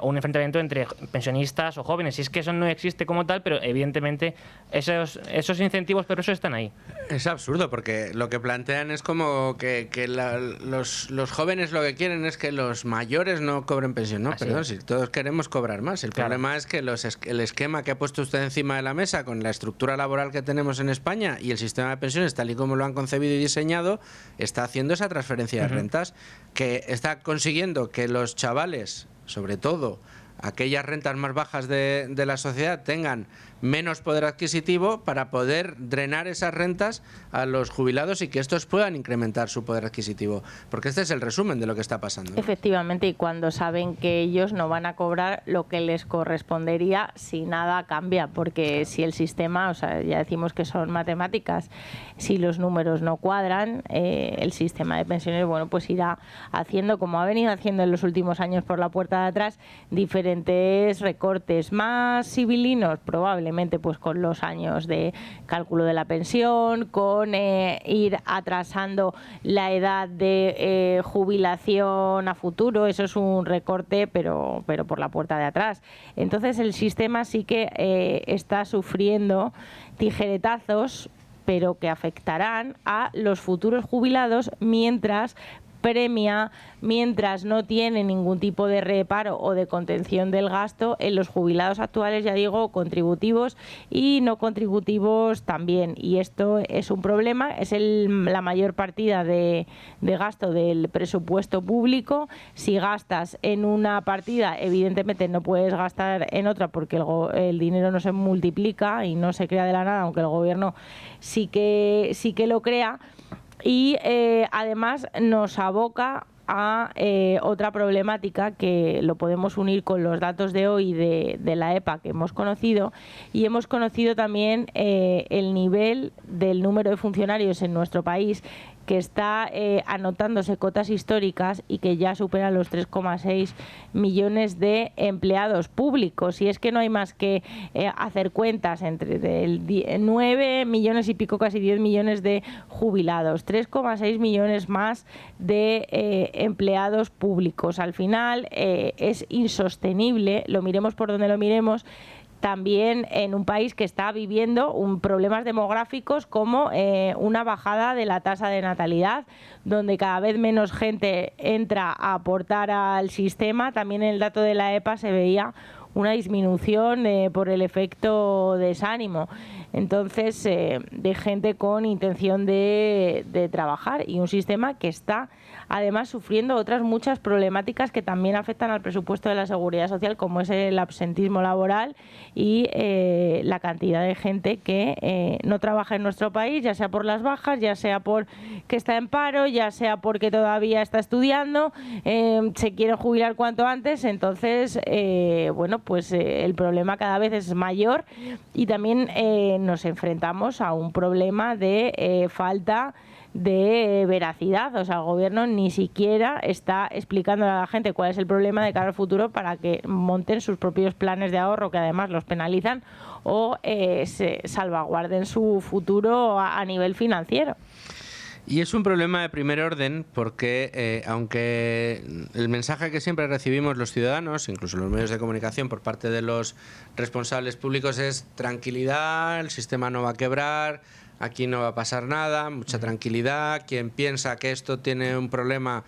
o un enfrentamiento entre pensionistas o jóvenes. Y es que eso no existe como tal, pero evidentemente esos incentivos, pero eso están ahí. Es absurdo, porque lo que plantean es como que los jóvenes lo que quieren es que los mayores no cobren pensión. No, perdón, si todos queremos cobrar más. El problema es que el esquema que ha puesto usted encima de la mesa, con la estructura laboral que tenemos en España y el sistema de pensiones tal y como lo han concebido y diseñado, está haciendo esa transferencia de rentas, que está consiguiendo que los chavales, sobre todo aquellas rentas más bajas de la sociedad, tengan menos poder adquisitivo para poder drenar esas rentas a los jubilados y que estos puedan incrementar su poder adquisitivo. Porque este es el resumen de lo que está pasando. Efectivamente, y cuando saben que ellos no van a cobrar lo que les correspondería si nada cambia, porque si el sistema, o sea, ya decimos que son matemáticas, si los números no cuadran, el sistema de pensiones, bueno, pues irá haciendo, como ha venido haciendo en los últimos años por la puerta de atrás, diferentes recortes más civilinos, probablemente pues con los años de cálculo de la pensión, con ir atrasando la edad de jubilación a futuro. Eso es un recorte, pero por la puerta de atrás. Entonces el sistema sí que está sufriendo tijeretazos, pero que afectarán a los futuros jubilados mientras premia mientras no tiene ningún tipo de reparo o de contención del gasto en los jubilados actuales, ya digo, contributivos y no contributivos también. Y esto es un problema, es la mayor partida de gasto del presupuesto público. Si gastas en una partida, evidentemente no puedes gastar en otra porque el dinero no se multiplica y no se crea de la nada, aunque el gobierno sí que lo crea. Y además nos aboca a otra problemática que lo podemos unir con los datos de hoy de la EPA que hemos conocido, y hemos conocido también el nivel del número de funcionarios en nuestro país que está anotándose cotas históricas y que ya supera los 3,6 millones de empleados públicos. Y es que no hay más que hacer cuentas entre 9 millones y pico, casi 10 millones de jubilados, 3,6 millones más de empleados públicos. Al final es insostenible, lo miremos por donde lo miremos, también en un país que está viviendo problemas demográficos como una bajada de la tasa de natalidad, donde cada vez menos gente entra a aportar al sistema. También en el dato de la EPA se veía una disminución por el efecto desánimo, entonces de gente con intención de trabajar, y un sistema que está además sufriendo otras muchas problemáticas que también afectan al presupuesto de la Seguridad Social, como es el absentismo laboral y la cantidad de gente que no trabaja en nuestro país, ya sea por las bajas, ya sea porque está en paro, ya sea porque todavía está estudiando, se quiere jubilar cuanto antes. Entonces, pues el problema cada vez es mayor, y también nos enfrentamos a un problema de falta de veracidad. O sea, el gobierno ni siquiera está explicando a la gente cuál es el problema de cara al futuro para que monten sus propios planes de ahorro, que además los penalizan, o se salvaguarden su futuro a nivel financiero. Y es un problema de primer orden porque, aunque el mensaje que siempre recibimos los ciudadanos, incluso los medios de comunicación, por parte de los responsables públicos es tranquilidad, el sistema no va a quebrar, aquí no va a pasar nada, mucha tranquilidad. Quien piensa que esto tiene un problema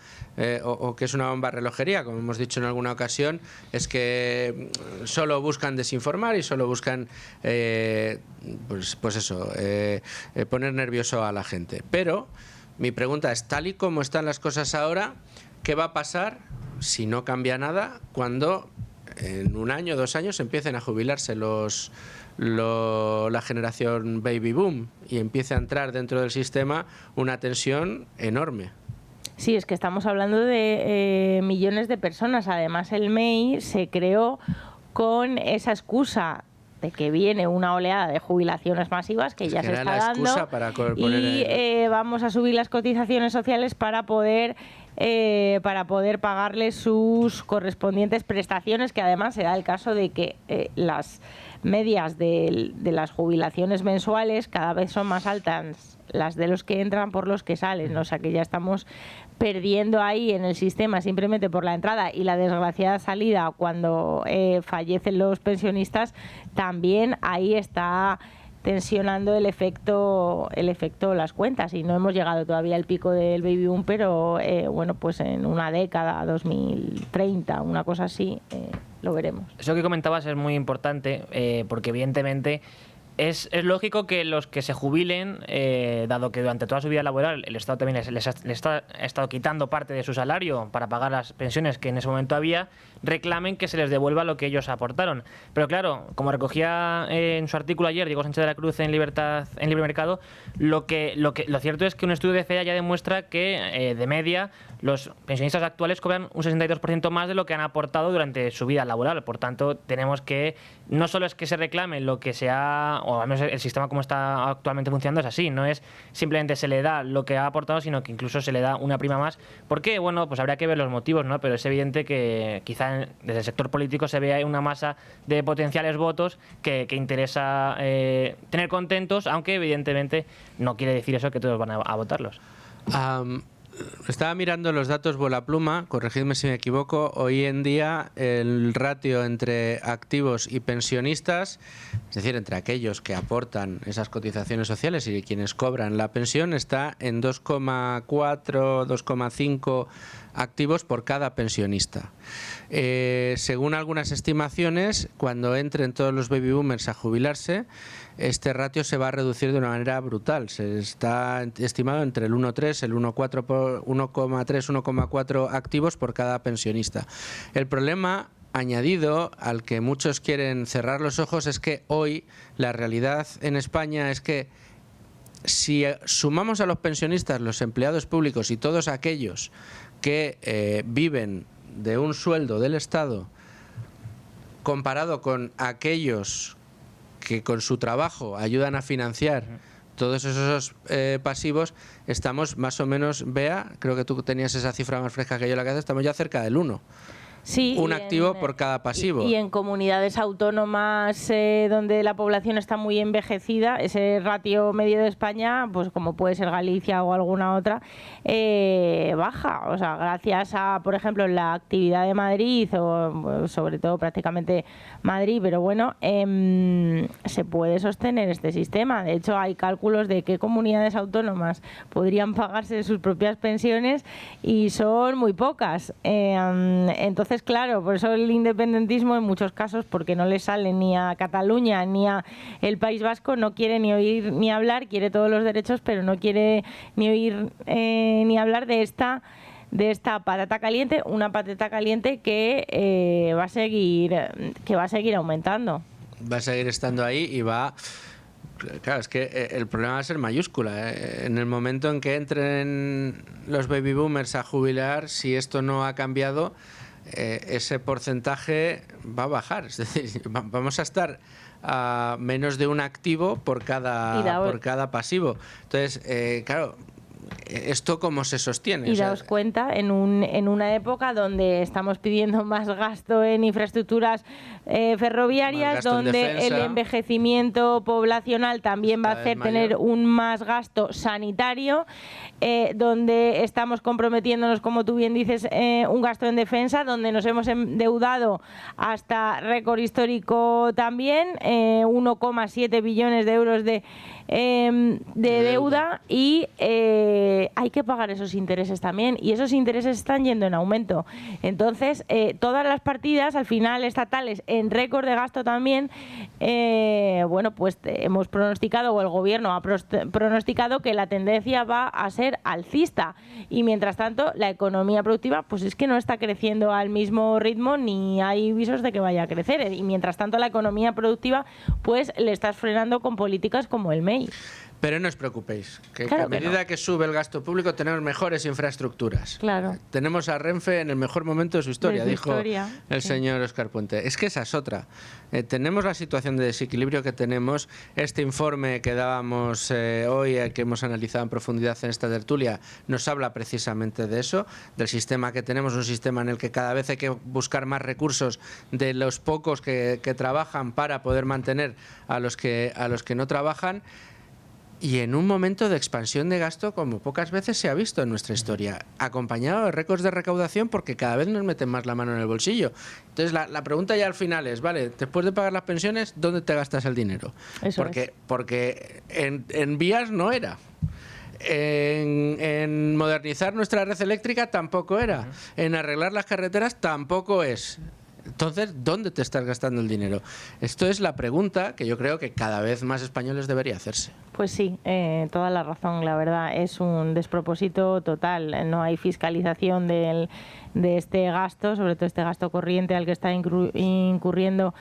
o que es una bomba de relojería, como hemos dicho en alguna ocasión, es que solo buscan desinformar y solo buscan poner nervioso a la gente. Pero mi pregunta es, tal y como están las cosas ahora, ¿qué va a pasar si no cambia nada cuando en 1 año, 2 años empiecen a jubilarse la generación baby boom y empiece a entrar dentro del sistema una tensión enorme? Sí, es que estamos hablando de millones de personas. Además, el MEI se creó con esa excusa de que viene una oleada de jubilaciones masivas que ya se está dando, y vamos a subir las cotizaciones sociales para poder pagarles sus correspondientes prestaciones, que además se da el caso de que las medias de las jubilaciones mensuales cada vez son más altas las de los que entran por los que salen, o sea que ya estamos perdiendo ahí en el sistema simplemente por la entrada y la desgraciada salida cuando fallecen los pensionistas. También ahí está tensionando el efecto las cuentas, y no hemos llegado todavía al pico del baby boom, pero pues en una década, 2030, una cosa así, lo veremos. Eso que comentabas es muy importante, porque evidentemente es lógico que los que se jubilen, dado que durante toda su vida laboral el Estado también les ha estado quitando parte de su salario para pagar las pensiones que en ese momento había, reclamen que se les devuelva lo que ellos aportaron. Pero claro, como recogía en su artículo ayer Diego Sánchez de la Cruz en Libre Mercado, lo cierto es que un estudio de FEA ya demuestra que de media los pensionistas actuales cobran un 62% más de lo que han aportado durante su vida laboral. Por tanto, tenemos que, no solo es que se reclame lo que se ha, o al menos el sistema como está actualmente funcionando es así, no es simplemente se le da lo que ha aportado, sino que incluso se le da una prima más. ¿Por qué? Bueno, pues habría que ver los motivos, ¿no? Pero es evidente que quizá desde el sector político se vea una masa de potenciales votos que interesa tener contentos, aunque evidentemente no quiere decir eso que todos van a votarlos. Estaba mirando los datos Volapluma, corregidme si me equivoco. Hoy en día el ratio entre activos y pensionistas, es decir, entre aquellos que aportan esas cotizaciones sociales y quienes cobran la pensión, está en 2,4, 2,5 activos por cada pensionista. Según algunas estimaciones, cuando entren todos los baby boomers a jubilarse, este ratio se va a reducir de una manera brutal. Se está estimado entre el 1,3, el 1,3, 1,4 activos por cada pensionista. El problema añadido al que muchos quieren cerrar los ojos es que hoy la realidad en España es que si sumamos a los pensionistas, los empleados públicos y todos aquellos que viven de un sueldo del Estado, comparado con aquellos que con su trabajo ayudan a financiar todos esos pasivos, estamos más o menos, Bea, creo que tú tenías esa cifra más fresca que yo la que hace, estamos ya cerca del 1. Sí, un activo por cada pasivo. Y en comunidades autónomas donde la población está muy envejecida, ese ratio medio de España, pues como puede ser Galicia o alguna otra, baja. O sea, gracias a, por ejemplo, la actividad de Madrid, o sobre todo prácticamente Madrid, pero bueno, se puede sostener este sistema. De hecho, hay cálculos de qué comunidades autónomas podrían pagarse sus propias pensiones y son muy pocas. Entonces, claro, por eso el independentismo en muchos casos, porque no le sale ni a Cataluña ni a el País Vasco, no quiere ni oír ni hablar, quiere todos los derechos, pero no quiere ni oír ni hablar de esta patata caliente, una patata caliente que va a seguir aumentando. Va a seguir estando ahí y va... Claro, es que el problema va a ser mayúscula. En el momento en que entren los baby boomers a jubilar, si esto no ha cambiado, ese porcentaje va a bajar. Es decir, vamos a estar a menos de un activo por cada pasivo. Entonces, claro, ¿esto cómo se sostiene? Y daos cuenta, en una época donde estamos pidiendo más gasto en infraestructuras ferroviarias, donde el envejecimiento poblacional también va a hacer tener un más gasto sanitario, donde estamos comprometiéndonos, como tú bien dices, un gasto en defensa, donde nos hemos endeudado hasta récord histórico también, 1,7 billones de euros de deuda, y hay que pagar esos intereses también, y esos intereses están yendo en aumento. Entonces, todas las partidas al final estatales en récord de gasto también, bueno, pues hemos pronosticado, o el gobierno ha pronosticado, que la tendencia va a ser alcista, y mientras tanto la economía productiva pues es que no está creciendo al mismo ritmo, ni hay visos de que vaya a crecer, y mientras tanto la economía productiva pues le estás frenando con políticas como el MEI. Pero no os preocupéis, que claro a medida que sube el gasto público tenemos mejores infraestructuras. Claro. Tenemos a Renfe en el mejor momento de su historia, dijo el señor Óscar Puente. Es que esa es otra. Tenemos la situación de desequilibrio que tenemos. Este informe que dábamos hoy, que hemos analizado en profundidad en esta tertulia, nos habla precisamente de eso, del sistema que tenemos, un sistema en el que cada vez hay que buscar más recursos de los pocos que trabajan para poder mantener a los que no trabajan. Y en un momento de expansión de gasto como pocas veces se ha visto en nuestra historia, acompañado de récords de recaudación, porque cada vez nos meten más la mano en el bolsillo. Entonces la pregunta ya al final es, vale, después de pagar las pensiones, ¿dónde te gastas el dinero? Porque en vías no era. En modernizar nuestra red eléctrica tampoco era. En arreglar las carreteras tampoco es. Entonces, ¿dónde te estás gastando el dinero? Esto es la pregunta que yo creo que cada vez más españoles debería hacerse. Pues sí, toda la razón, la verdad, es un despropósito total. No hay fiscalización de este gasto, sobre todo este gasto corriente al que está incurriendo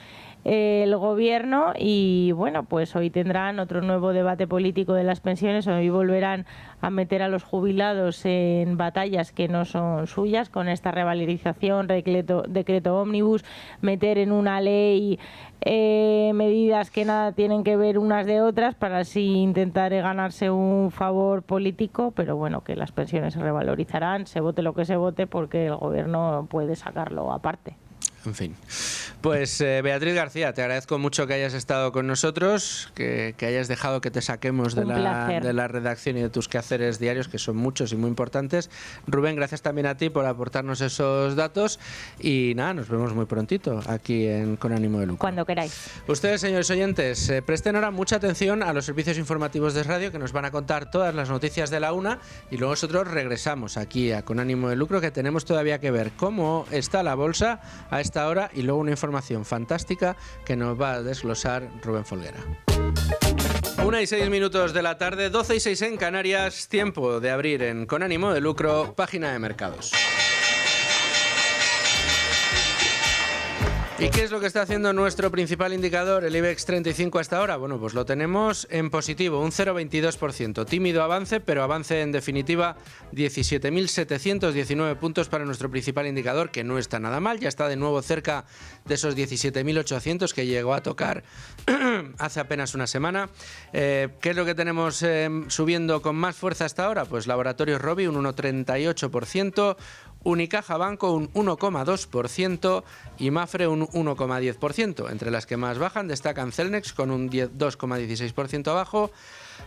el gobierno, y bueno, pues hoy tendrán otro nuevo debate político de las pensiones. Hoy volverán a meter a los jubilados en batallas que no son suyas, con esta revalorización, decreto ómnibus, meter en una ley medidas que nada tienen que ver unas de otras para así intentar ganarse un favor político, pero bueno, que las pensiones se revalorizarán, se vote lo que se vote, porque el gobierno puede sacarlo aparte. En fin. Pues Beatriz García, te agradezco mucho que hayas estado con nosotros, que hayas dejado que te saquemos de la redacción y de tus quehaceres diarios, que son muchos y muy importantes. Rubén, gracias también a ti por aportarnos esos datos y nada, nos vemos muy prontito aquí en Con Ánimo de Lucro. Cuando queráis. Ustedes, señores oyentes, presten ahora mucha atención a los servicios informativos de radio que nos van a contar todas las noticias de la una y luego nosotros regresamos aquí a Con Ánimo de Lucro, que tenemos todavía que ver cómo está la bolsa a esta hora y luego una información fantástica que nos va a desglosar Rubén Folguera. 1:06 de la tarde, 12:06 en Canarias, tiempo de abrir en Con Ánimo de Lucro, página de mercados. ¿Y qué es lo que está haciendo nuestro principal indicador, el IBEX 35 hasta ahora? Bueno, pues lo tenemos en positivo, un 0,22%. Tímido avance, pero avance en definitiva, 17.719 puntos para nuestro principal indicador, que no está nada mal. Ya está de nuevo cerca de esos 17.800 que llegó a tocar hace apenas una semana. ¿Qué es lo que tenemos subiendo con más fuerza hasta ahora? Pues Laboratorios Rovi, un 1,38%. Unicaja Banco un 1,2% y Mafre un 1,10%. Entre las que más bajan destacan Celnex con un 2,16% abajo,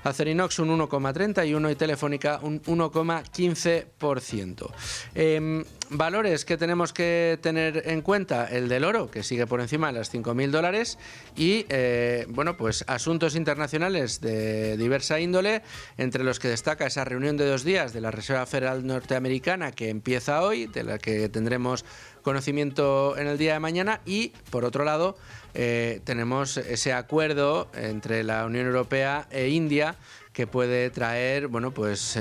Acerinox un 1,31% y Telefónica un 1,15%. Valores que tenemos que tener en cuenta: el del oro, que sigue por encima de los $5.000, y bueno, pues asuntos internacionales de diversa índole, entre los que destaca esa reunión de 2 días de la Reserva Federal Norteamericana que empieza hoy, de la que tendremos conocimiento en el día de mañana, y por otro lado tenemos ese acuerdo entre la Unión Europea e India que puede traer, bueno, pues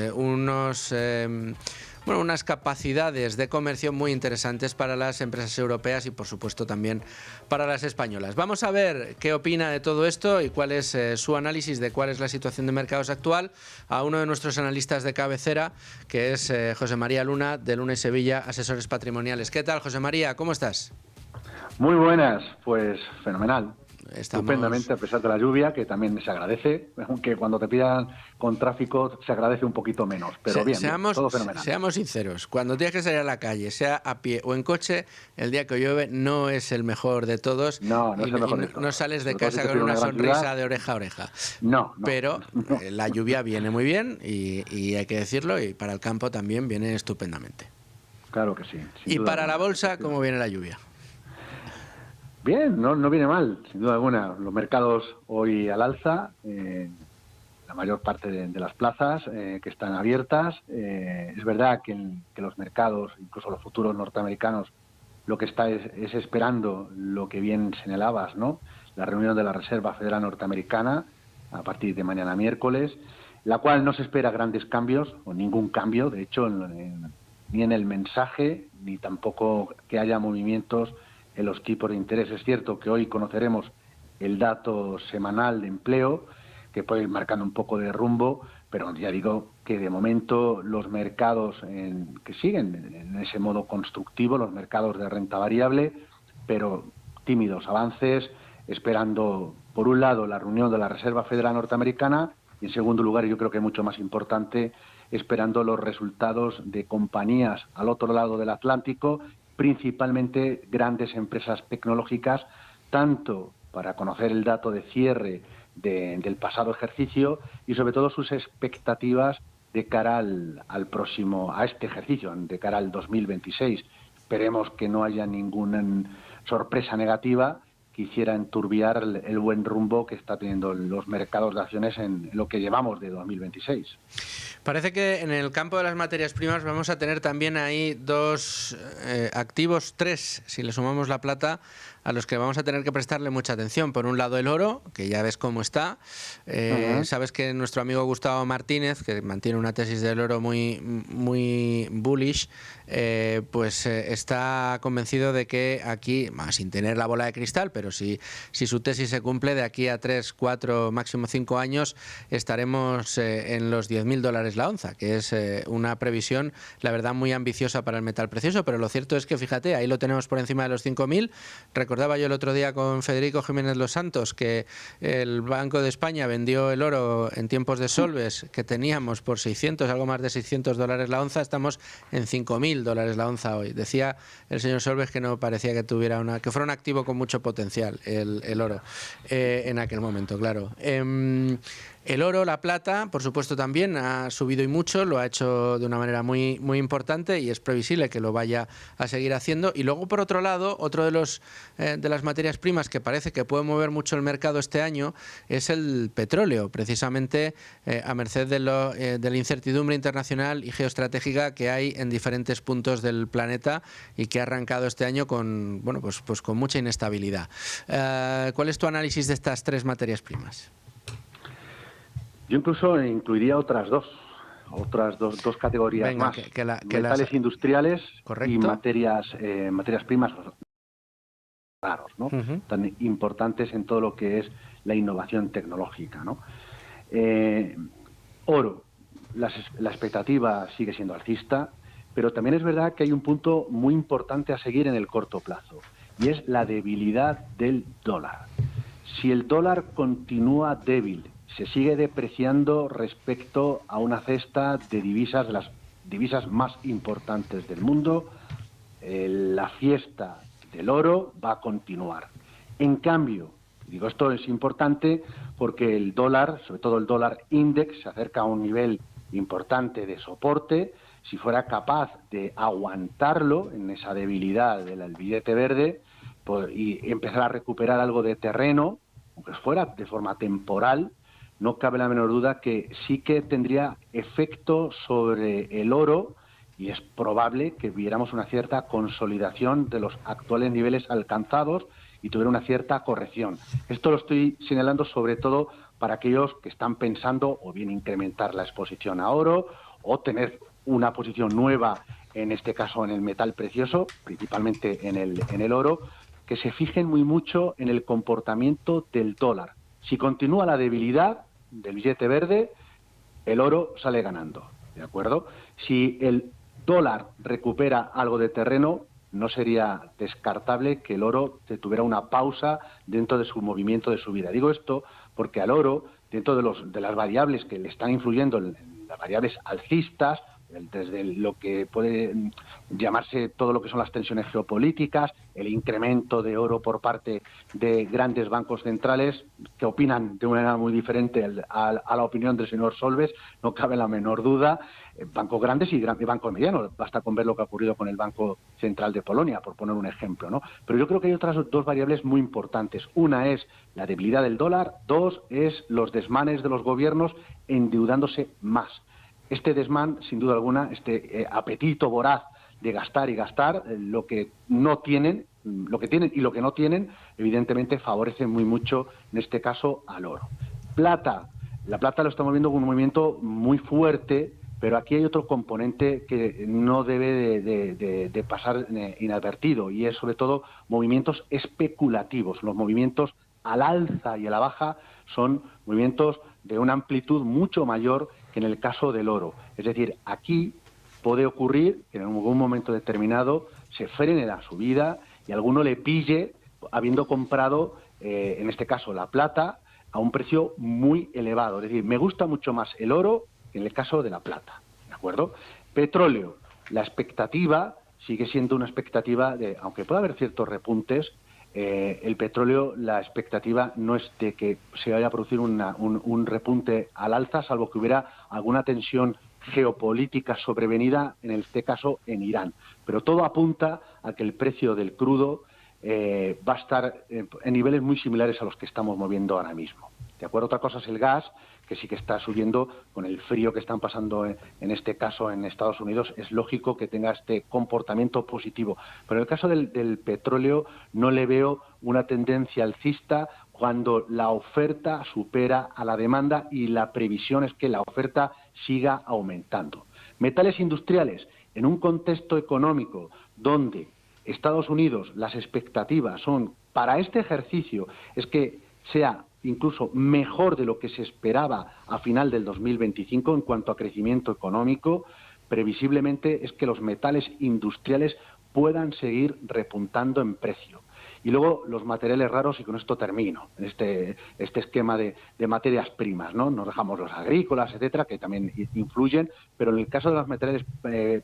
unas capacidades de comercio muy interesantes para las empresas europeas y, por supuesto, también para las españolas. Vamos a ver qué opina de todo esto y cuál es su análisis de cuál es la situación de mercados actual a uno de nuestros analistas de cabecera, que es José María Luna, de Luna y Sevilla, Asesores Patrimoniales. ¿Qué tal, José María? ¿Cómo estás? Muy buenas, pues fenomenal. Estupendamente, a pesar de la lluvia, que también se agradece, aunque cuando te pidan con tráfico se agradece un poquito menos, pero bien, todo fenomenal. Seamos sinceros, cuando tienes que salir a la calle, sea a pie o en coche, el día que llueve no es el mejor de todos. No es el mejor de todos. No sales de casa con una sonrisa de oreja a oreja. No. Pero la lluvia viene muy bien y hay que decirlo, y para el campo también viene estupendamente. Claro que sí. Y para la bolsa, ¿cómo viene la lluvia? Bien, no viene mal, sin duda alguna. Los mercados hoy al alza, la mayor parte de las plazas que están abiertas. Es verdad que los mercados, incluso los futuros norteamericanos, lo que está es esperando lo que bien señalabas, ¿no? La reunión de la Reserva Federal Norteamericana a partir de mañana miércoles, la cual no se espera grandes cambios o ningún cambio, de hecho, ni en el mensaje, ni tampoco que haya movimientos en los tipos de interés. Es cierto que hoy conoceremos el dato semanal de empleo, que puede ir marcando un poco de rumbo, pero ya digo que de momento los mercados que siguen en ese modo constructivo, los mercados de renta variable, pero tímidos avances, esperando por un lado la reunión de la Reserva Federal Norteamericana y en segundo lugar, y yo creo que mucho más importante, esperando los resultados de compañías al otro lado del Atlántico, principalmente grandes empresas tecnológicas, tanto para conocer el dato de cierre del pasado ejercicio y sobre todo sus expectativas de cara a este ejercicio, de cara al 2026. Esperemos que no haya ninguna sorpresa negativa que hiciera enturbiar el buen rumbo que está teniendo los mercados de acciones en lo que llevamos de 2026. Parece que en el campo de las materias primas vamos a tener también ahí dos activos, 3, si le sumamos la plata, a los que vamos a tener que prestarle mucha atención. Por un lado el oro, que ya ves cómo está. Sabes que nuestro amigo Gustavo Martínez, que mantiene una tesis del oro muy bullish, está convencido de que aquí, sin tener la bola de cristal, pero si su tesis se cumple, de aquí a 3, 4, máximo 5 años estaremos en los $10.000 la onza, que es una previsión, la verdad, muy ambiciosa para el metal precioso, pero lo cierto es que, fíjate, ahí lo tenemos por encima de los 5.000. recordaba yo el otro día con Federico Jiménez Los Santos que el Banco de España vendió el oro en tiempos de Solves que teníamos por 600, algo más de $600 la onza, estamos en $5.000 la onza hoy. Decía el señor Solves que no parecía que tuviera que fuera un activo con mucho potencial el oro en aquel momento, claro. El oro, la plata, por supuesto también ha subido y mucho, lo ha hecho de una manera muy, muy importante y es previsible que lo vaya a seguir haciendo. Y luego, por otro lado, otro de las materias primas que parece que puede mover mucho el mercado este año es el petróleo, precisamente a merced de la incertidumbre internacional y geoestratégica que hay en diferentes puntos del planeta y que ha arrancado este año con, bueno, pues con mucha inestabilidad. ¿Cuál es tu análisis de estas tres materias primas? Yo incluso incluiría otras dos categorías. Venga, más. Metales industriales. Correcto. Y materias primas raros, ¿no? Tan importantes en todo lo que es la innovación tecnológica, ¿no? Oro, la expectativa sigue siendo alcista, pero también es verdad que hay un punto muy importante a seguir en el corto plazo, y es la debilidad del dólar. Si el dólar continúa débil, se sigue depreciando respecto a una cesta de divisas, de las divisas más importantes del mundo, la fiesta del oro va a continuar. En cambio, digo, esto es importante porque el dólar, sobre todo el dólar index, se acerca a un nivel importante de soporte. Si fuera capaz de aguantarlo en esa debilidad del billete verde y empezar a recuperar algo de terreno, aunque fuera de forma temporal, no cabe la menor duda que sí que tendría efecto sobre el oro y es probable que viéramos una cierta consolidación de los actuales niveles alcanzados y tuviera una cierta corrección. Esto lo estoy señalando sobre todo para aquellos que están pensando o bien incrementar la exposición a oro o tener una posición nueva, en este caso en el metal precioso, principalmente en el oro, que se fijen muy mucho en el comportamiento del dólar. Si continúa la debilidad del billete verde, el oro sale ganando, ¿de acuerdo? Si el dólar recupera algo de terreno, no sería descartable que el oro tuviera una pausa dentro de su movimiento de subida. Digo esto porque al oro, dentro de las variables que le están influyendo, las variables alcistas, desde lo que puede llamarse todo lo que son las tensiones geopolíticas, el incremento de oro por parte de grandes bancos centrales que opinan de una manera muy diferente a la opinión del señor Solves, no cabe la menor duda, bancos grandes y bancos medianos, basta con ver lo que ha ocurrido con el Banco Central de Polonia, por poner un ejemplo, ¿no? Pero yo creo que hay otras dos variables muy importantes. Una es la debilidad del dólar, dos es los desmanes de los gobiernos endeudándose más. Este desmán, sin duda alguna, este apetito voraz de gastar y gastar, lo que tienen y lo que no tienen, evidentemente favorece muy mucho, en este caso, al oro. Plata. La plata lo estamos viendo con un movimiento muy fuerte, pero aquí hay otro componente que no debe de pasar inadvertido, y es sobre todo movimientos especulativos. Los movimientos al alza y a la baja son movimientos de una amplitud mucho mayor que en el caso del oro. Es decir, aquí puede ocurrir que en algún momento determinado se frene la subida y alguno le pille habiendo comprado, en este caso la plata, a un precio muy elevado. Es decir, me gusta mucho más el oro que en el caso de la plata, ¿de acuerdo? Petróleo, la expectativa sigue siendo una expectativa de, aunque pueda haber ciertos repuntes, el petróleo, la expectativa no es de que se vaya a producir un repunte al alza, salvo que hubiera alguna tensión geopolítica sobrevenida, en este caso en Irán. Pero todo apunta a que el precio del crudo va a estar en niveles muy similares a los que estamos moviendo ahora mismo. ¿De acuerdo? Otra cosa es el gas, que sí que está subiendo con el frío que están pasando en este caso en Estados Unidos. Es lógico que tenga este comportamiento positivo. Pero en el caso del petróleo no le veo una tendencia alcista cuando la oferta supera a la demanda y la previsión es que la oferta siga aumentando. Metales industriales, en un contexto económico donde Estados Unidos las expectativas son para este ejercicio es que sea incluso mejor de lo que se esperaba a final del 2025 en cuanto a crecimiento económico, previsiblemente es que los metales industriales puedan seguir repuntando en precio. Y luego los materiales raros, y con esto termino, este esquema de materias primas, ¿no? Nos dejamos los agrícolas, etcétera, que también influyen, pero en el caso de las materiales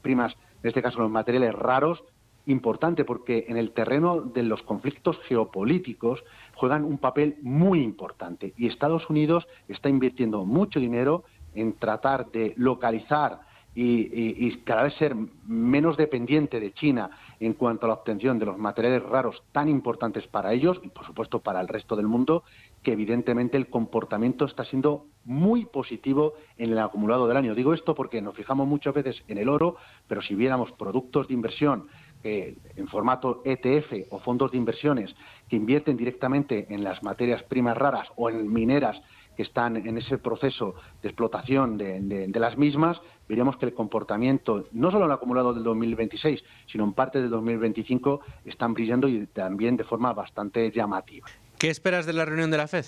primas, en este caso los materiales raros, importante, porque en el terreno de los conflictos geopolíticos juegan un papel muy importante, y Estados Unidos está invirtiendo mucho dinero en tratar de localizar y cada vez ser menos dependiente de China en cuanto a la obtención de los materiales raros tan importantes para ellos y, por supuesto, para el resto del mundo, que evidentemente el comportamiento está siendo muy positivo en el acumulado del año. Digo esto porque nos fijamos muchas veces en el oro, pero si viéramos productos de inversión en formato ETF o fondos de inversiones que invierten directamente en las materias primas raras o en mineras que están en ese proceso de explotación de las mismas, veríamos que el comportamiento, no solo en el acumulado del 2026, sino en parte del 2025, están brillando y también de forma bastante llamativa. ¿Qué esperas de la reunión de la FED?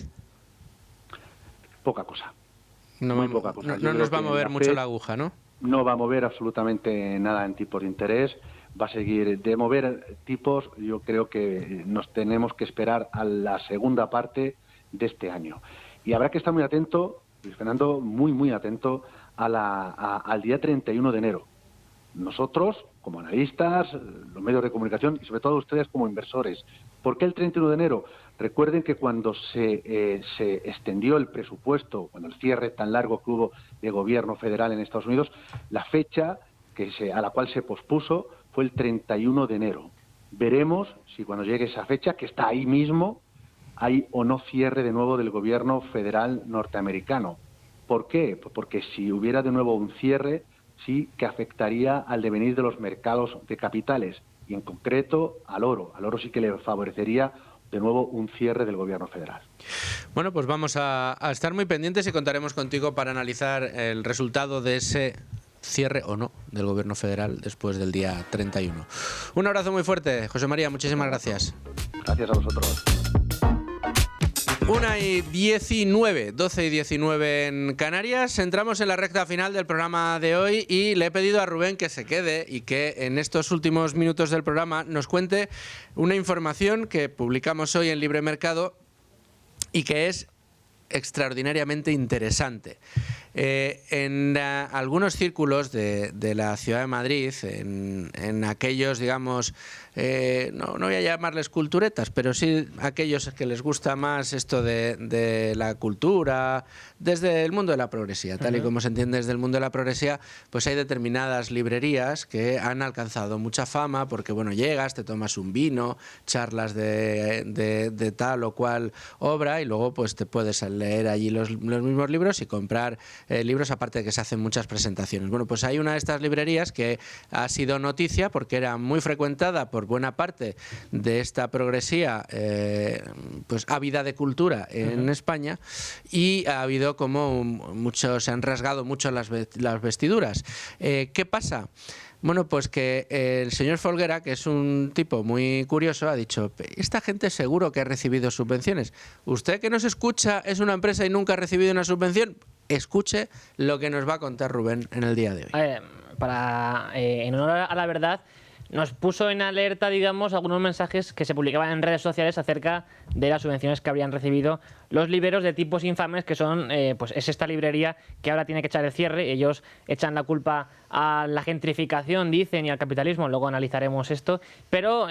Poca cosa. Muy poca cosa. No nos va a mover mucho la aguja, ¿no? No va a mover absolutamente nada en tipos de interés. Va a seguir de mover tipos. Yo creo que nos tenemos que esperar a la segunda parte de este año. Y habrá que estar muy atento, Luis Fernando, muy atento al día 31 de enero. Nosotros, como analistas, los medios de comunicación y sobre todo ustedes como inversores. ¿Por qué el 31 de enero? Recuerden que cuando se extendió el presupuesto, cuando el cierre tan largo que hubo de gobierno federal en Estados Unidos, la fecha a la cual se pospuso fue el 31 de enero. Veremos si cuando llegue esa fecha, que está ahí mismo, hay o no cierre de nuevo del gobierno federal norteamericano. ¿Por qué? Pues porque si hubiera de nuevo un cierre, sí que afectaría al devenir de los mercados de capitales y en concreto al oro. Al oro sí que le favorecería de nuevo un cierre del gobierno federal. Bueno, pues vamos a estar muy pendientes y contaremos contigo para analizar el resultado de ese cierre o no del gobierno federal después del día 31. Un abrazo muy fuerte, José María, muchísimas gracias. Gracias a vosotros. 1:19, 12:19 en Canarias. Entramos en la recta final del programa de hoy y le he pedido a Rubén que se quede y que en estos últimos minutos del programa nos cuente una información que publicamos hoy en Libre Mercado y que es extraordinariamente interesante. En algunos círculos de la ciudad de Madrid, en aquellos, digamos, no voy a llamarles culturetas, pero sí aquellos que les gusta más esto de la cultura, desde el mundo de la progresía, tal y como se entiende desde el mundo de la progresía, pues hay determinadas librerías que han alcanzado mucha fama porque, bueno, llegas, te tomas un vino, charlas de tal o cual obra y luego pues te puedes leer allí los mismos libros y comprar libros, aparte de que se hacen muchas presentaciones. Bueno, pues hay una de estas librerías que ha sido noticia porque era muy frecuentada por buena parte de esta progresía pues ávida de cultura en España, y ha habido como se han rasgado mucho las vestiduras. ¿Qué pasa? Bueno, pues que el señor Folguera, que es un tipo muy curioso, ha dicho: esta gente seguro que ha recibido subvenciones. Usted que nos escucha es una empresa y nunca ha recibido una subvención. Escuche lo que nos va a contar Rubén en el día de hoy. En honor a la verdad, nos puso en alerta, digamos, algunos mensajes que se publicaban en redes sociales acerca de las subvenciones que habrían recibido los libreros de tipos infames, que son, pues es esta librería que ahora tiene que echar el cierre. Ellos echan la culpa a la gentrificación, dicen, y al capitalismo. Luego analizaremos esto. Pero,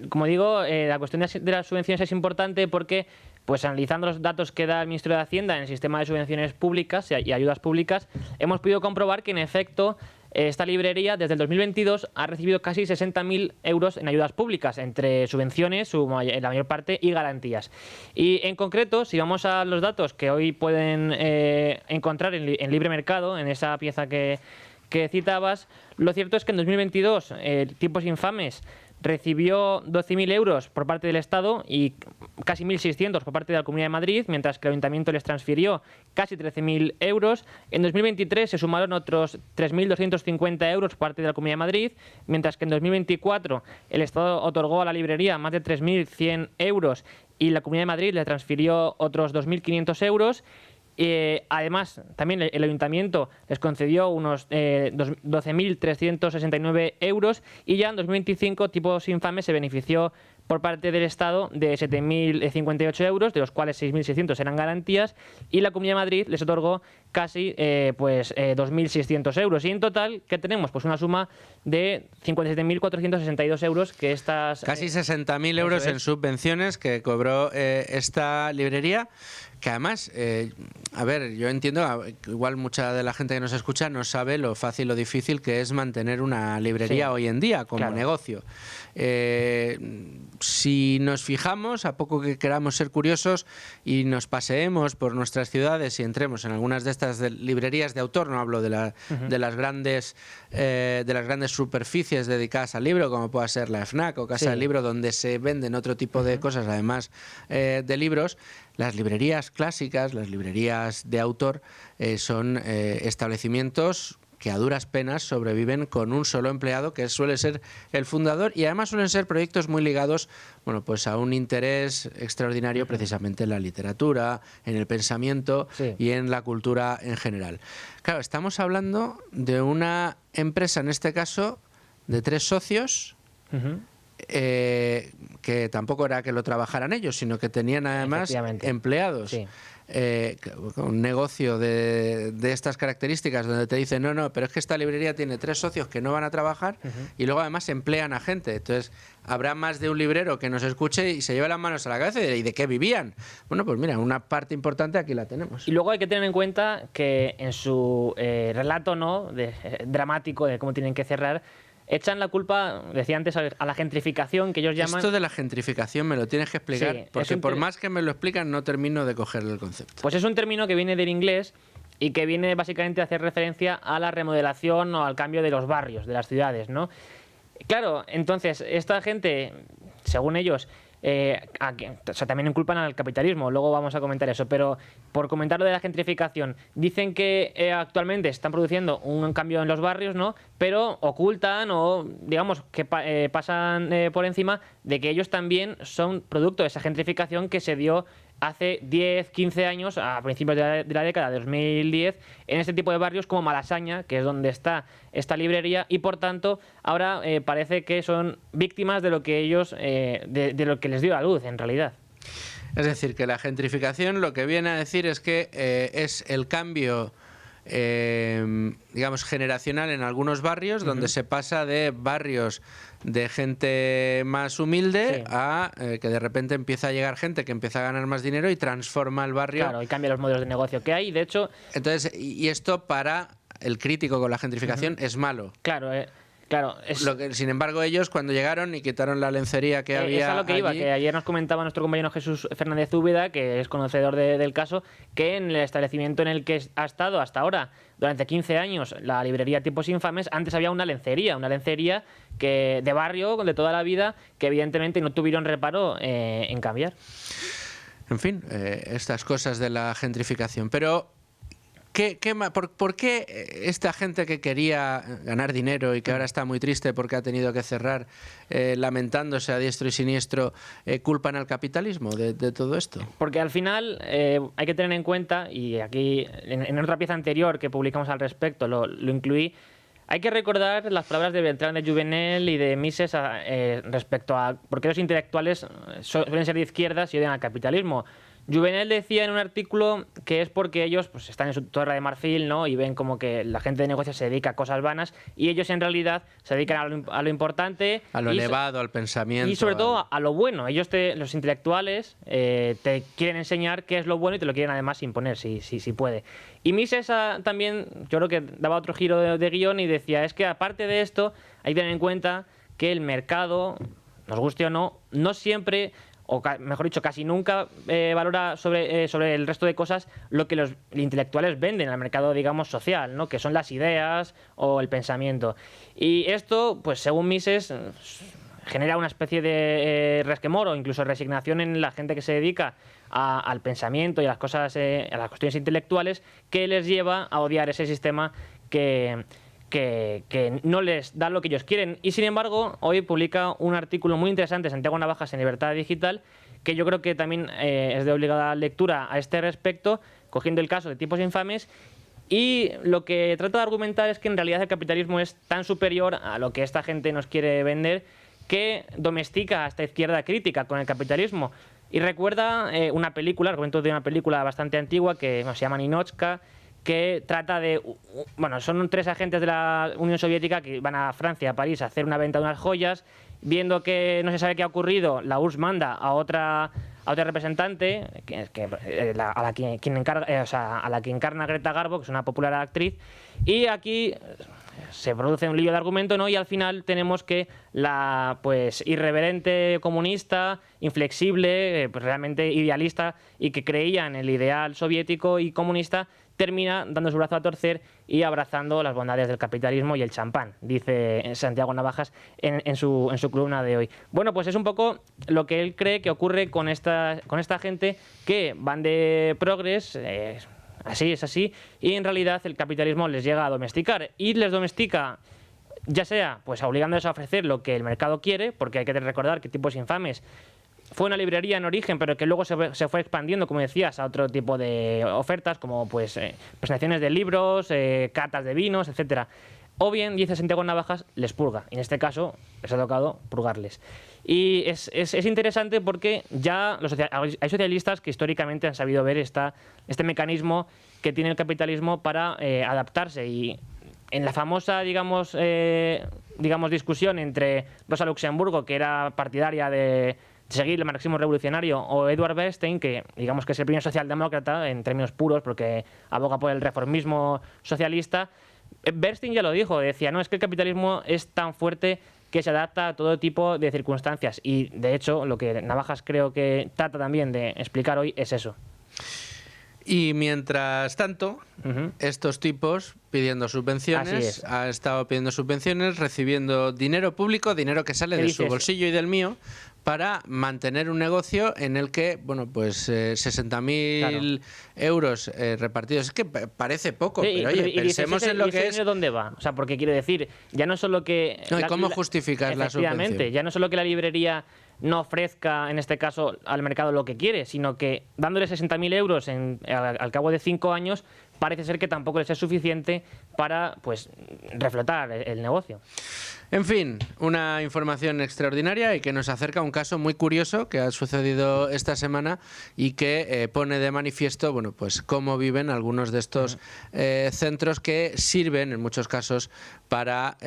como digo, la cuestión de las subvenciones es importante porque, pues analizando los datos que da el Ministerio de Hacienda en el sistema de subvenciones públicas y ayudas públicas, hemos podido comprobar que, en efecto, esta librería desde el 2022 ha recibido casi 60.000 euros en ayudas públicas, entre subvenciones, la mayor parte, y garantías. Y en concreto, si vamos a los datos que hoy pueden encontrar en Libre Mercado, en esa pieza que citabas, lo cierto es que en 2022 Tipos Infames recibió 12.000 euros por parte del Estado y casi 1.600 por parte de la Comunidad de Madrid, mientras que el Ayuntamiento les transfirió casi 13.000 euros. En 2023 se sumaron otros 3.250 euros por parte de la Comunidad de Madrid, mientras que en 2024 el Estado otorgó a la librería más de 3.100 euros y la Comunidad de Madrid le transfirió otros 2.500 euros. Además, también el Ayuntamiento les concedió unos 12.369 euros y ya en 2025 Tipos Infames se benefició por parte del Estado de 7.058 euros, de los cuales 6.600 eran garantías, y la Comunidad de Madrid les otorgó casi 2.600 euros. Y en total, ¿qué tenemos? Pues una suma de 57.462 euros que estas... Casi 60.000 euros en subvenciones que cobró esta librería, que además, a ver, yo entiendo, igual mucha de la gente que nos escucha no sabe lo fácil o difícil que es mantener una librería hoy en día como negocio. Si nos fijamos, a poco que queramos ser curiosos y nos paseemos por nuestras ciudades y entremos en algunas de estas librerías de autor, no hablo de las grandes superficies dedicadas al libro, como pueda ser la FNAC o Casa del Libro, donde se venden otro tipo de cosas además de libros. Las librerías clásicas, las librerías de autor, son establecimientos que a duras penas sobreviven con un solo empleado, que suele ser el fundador, y además suelen ser proyectos muy ligados, bueno, pues a un interés extraordinario precisamente en la literatura, en el pensamiento y en la cultura en general. Claro, estamos hablando de una empresa, en este caso, de 3 socios, que tampoco era que lo trabajaran ellos, sino que tenían además empleados. Un negocio de estas características donde te dicen no, pero es que esta librería tiene 3 socios que no van a trabajar y luego además emplean a gente. Entonces habrá más de un librero que nos escuche y se lleve las manos a la cabeza y ¿de qué vivían? Bueno, pues mira, una parte importante aquí la tenemos. Y luego hay que tener en cuenta que en su relato dramático de cómo tienen que cerrar, echan la culpa, decía antes, a la gentrificación, que ellos llaman... Esto de la gentrificación me lo tienes que explicar, porque por más que me lo explican no termino de coger el concepto. Pues es un término que viene del inglés y que viene básicamente a hacer referencia a la remodelación o al cambio de los barrios, de las ciudades, ¿no? Claro, entonces, esta gente, según ellos... también inculpan al capitalismo, luego vamos a comentar eso, pero por comentar lo de la gentrificación, dicen que actualmente están produciendo un cambio en los barrios, ¿no? Pero ocultan o digamos que pasan por encima de que ellos también son producto de esa gentrificación que se dio hace 10, 15 años, a principios de la década de 2010, en este tipo de barrios como Malasaña, que es donde está esta librería, y por tanto ahora parece que son víctimas de lo que ellos, de lo que les dio la luz en realidad. Es decir, que la gentrificación lo que viene a decir es que es el cambio digamos generacional en algunos barrios, donde se pasa de barrios de gente más humilde a que de repente empieza a llegar gente que empieza a ganar más dinero y transforma el barrio. Claro, y cambia los modelos de negocio que hay, de hecho... Entonces, y esto para el crítico con la gentrificación es malo. Claro, claro. Sin embargo, ellos cuando llegaron y quitaron la lencería que había es a lo que iba, que ayer nos comentaba nuestro compañero Jesús Fernández Úbeda, que es conocedor del caso, que en el establecimiento en el que ha estado hasta ahora, durante 15 años, la librería Tiempos Infames, antes había una lencería que de barrio, de toda la vida, que evidentemente no tuvieron reparo en cambiar. En fin, estas cosas de la gentrificación. Pero... ¿Por qué esta gente que quería ganar dinero y que ahora está muy triste porque ha tenido que cerrar, lamentándose a diestro y siniestro, culpan al capitalismo de todo esto? Porque al final hay que tener en cuenta, y aquí en otra pieza anterior que publicamos al respecto lo incluí, hay que recordar las palabras de Beltrán de Juvenel y de Mises respecto a por qué los intelectuales suelen ser de izquierdas y odian al capitalismo. Juvenel decía en un artículo que es porque ellos pues, están en su torre de marfil, ¿no? Y ven como que la gente de negocios se dedica a cosas vanas y ellos en realidad se dedican a lo importante. A lo elevado, al pensamiento. Y sobre todo a lo bueno. Ellos, los intelectuales, te quieren enseñar qué es lo bueno y te lo quieren además imponer, si puede. Y Mises también, yo creo que daba otro giro de guión y decía, es que aparte de esto, hay que tener en cuenta que el mercado, nos guste o no, no siempre... o mejor dicho, casi nunca valora sobre el resto de cosas lo que los intelectuales venden al mercado, digamos, social, ¿no? Que son las ideas o el pensamiento. Y esto, pues según Mises, genera una especie de resquemor o incluso resignación en la gente que se dedica al pensamiento y a las cosas, a las cuestiones intelectuales, que les lleva a odiar ese sistema que no les da lo que ellos quieren. Y sin embargo, hoy publica un artículo muy interesante, Santiago Navajas, en Libertad Digital, que yo creo que también es de obligada lectura a este respecto, cogiendo el caso de Tiempos Infames. Y lo que trata de argumentar es que en realidad el capitalismo es tan superior a lo que esta gente nos quiere vender, que domestica a esta izquierda crítica con el capitalismo. Y recuerda una película, argumento de una película bastante antigua que se llama Ninotchka, que trata de... Bueno, son 3 agentes de la Unión Soviética que van a Francia, a París, a hacer una venta de unas joyas. Viendo que no se sabe qué ha ocurrido, la URSS manda a otra representante, a la que encarna Greta Garbo, que es una popular actriz, y aquí se produce un lío de argumento, ¿no? Y al final tenemos que la irreverente comunista, inflexible, realmente idealista y que creía en el ideal soviético y comunista, termina dando su brazo a torcer y abrazando las bondades del capitalismo y el champán, dice Santiago Navajas en su columna de hoy. Bueno, pues es un poco lo que él cree que ocurre con esta gente que van de progres, así es así, y en realidad el capitalismo les llega a domesticar y les domestica, ya sea pues obligándoles a ofrecer lo que el mercado quiere, porque hay que recordar que Tipos Infames fue una librería en origen, pero que luego se fue expandiendo, como decías, a otro tipo de ofertas, como presentaciones de libros, catas de vinos, etcétera. O bien, dice Santiago Navajas, les purga. Y en este caso, les ha tocado purgarles. Y es interesante porque ya hay socialistas que históricamente han sabido ver este mecanismo que tiene el capitalismo para adaptarse. Y en la famosa, digamos, discusión entre Rosa Luxemburgo, que era partidaria de seguir el marxismo revolucionario, o Edward Bernstein, que digamos que es el primer socialdemócrata en términos puros porque aboga por el reformismo socialista. Bernstein ya lo dijo, decía, no, es que el capitalismo es tan fuerte que se adapta a todo tipo de circunstancias, y de hecho lo que Navajas creo que trata también de explicar hoy es eso. Y mientras tanto, estos tipos pidiendo subvenciones, ha estado pidiendo subvenciones, recibiendo dinero público, dinero que sale de su bolsillo y del mío, para mantener un negocio en el que, bueno, pues 60.000 euros repartidos. Es que parece poco, pero oye, pensemos en lo que es... ¿Dónde va? O sea, porque quiero decir, ya no solo que... No, ¿y cómo justificas la subvención? Efectivamente, ya no solo que la librería no ofrezca, en este caso, al mercado lo que quiere, sino que dándole 60.000 euros al cabo de 5 años, parece ser que tampoco les es suficiente para pues reflotar el negocio. En fin, una información extraordinaria y que nos acerca a un caso muy curioso que ha sucedido esta semana y que pone de manifiesto, bueno, pues cómo viven algunos de estos centros que sirven en muchos casos para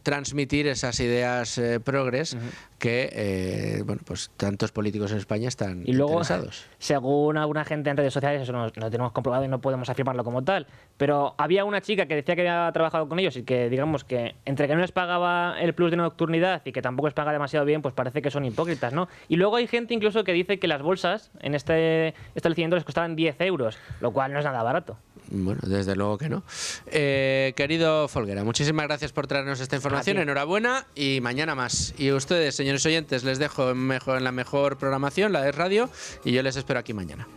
transmitir esas ideas progres que, bueno, pues tantos políticos en España están interesados. Según alguna gente en redes sociales, eso no tenemos comprobado y no podemos afirmarlo como tal, pero había una chica que decía que había trabajado con ellos y que, digamos, que entre que no les pagaba el plus de nocturnidad y que tampoco les paga demasiado bien, pues parece que son hipócritas, ¿no? Y luego hay gente incluso que dice que las bolsas en este establecimiento les costaban 10 euros, lo cual no es nada barato. Bueno, desde luego que no. Querido Folguera, muchísimas gracias por traernos esta información. Enhorabuena y mañana más. Y ustedes, señores oyentes, les dejo en la mejor programación, la de radio, y yo les espero aquí mañana.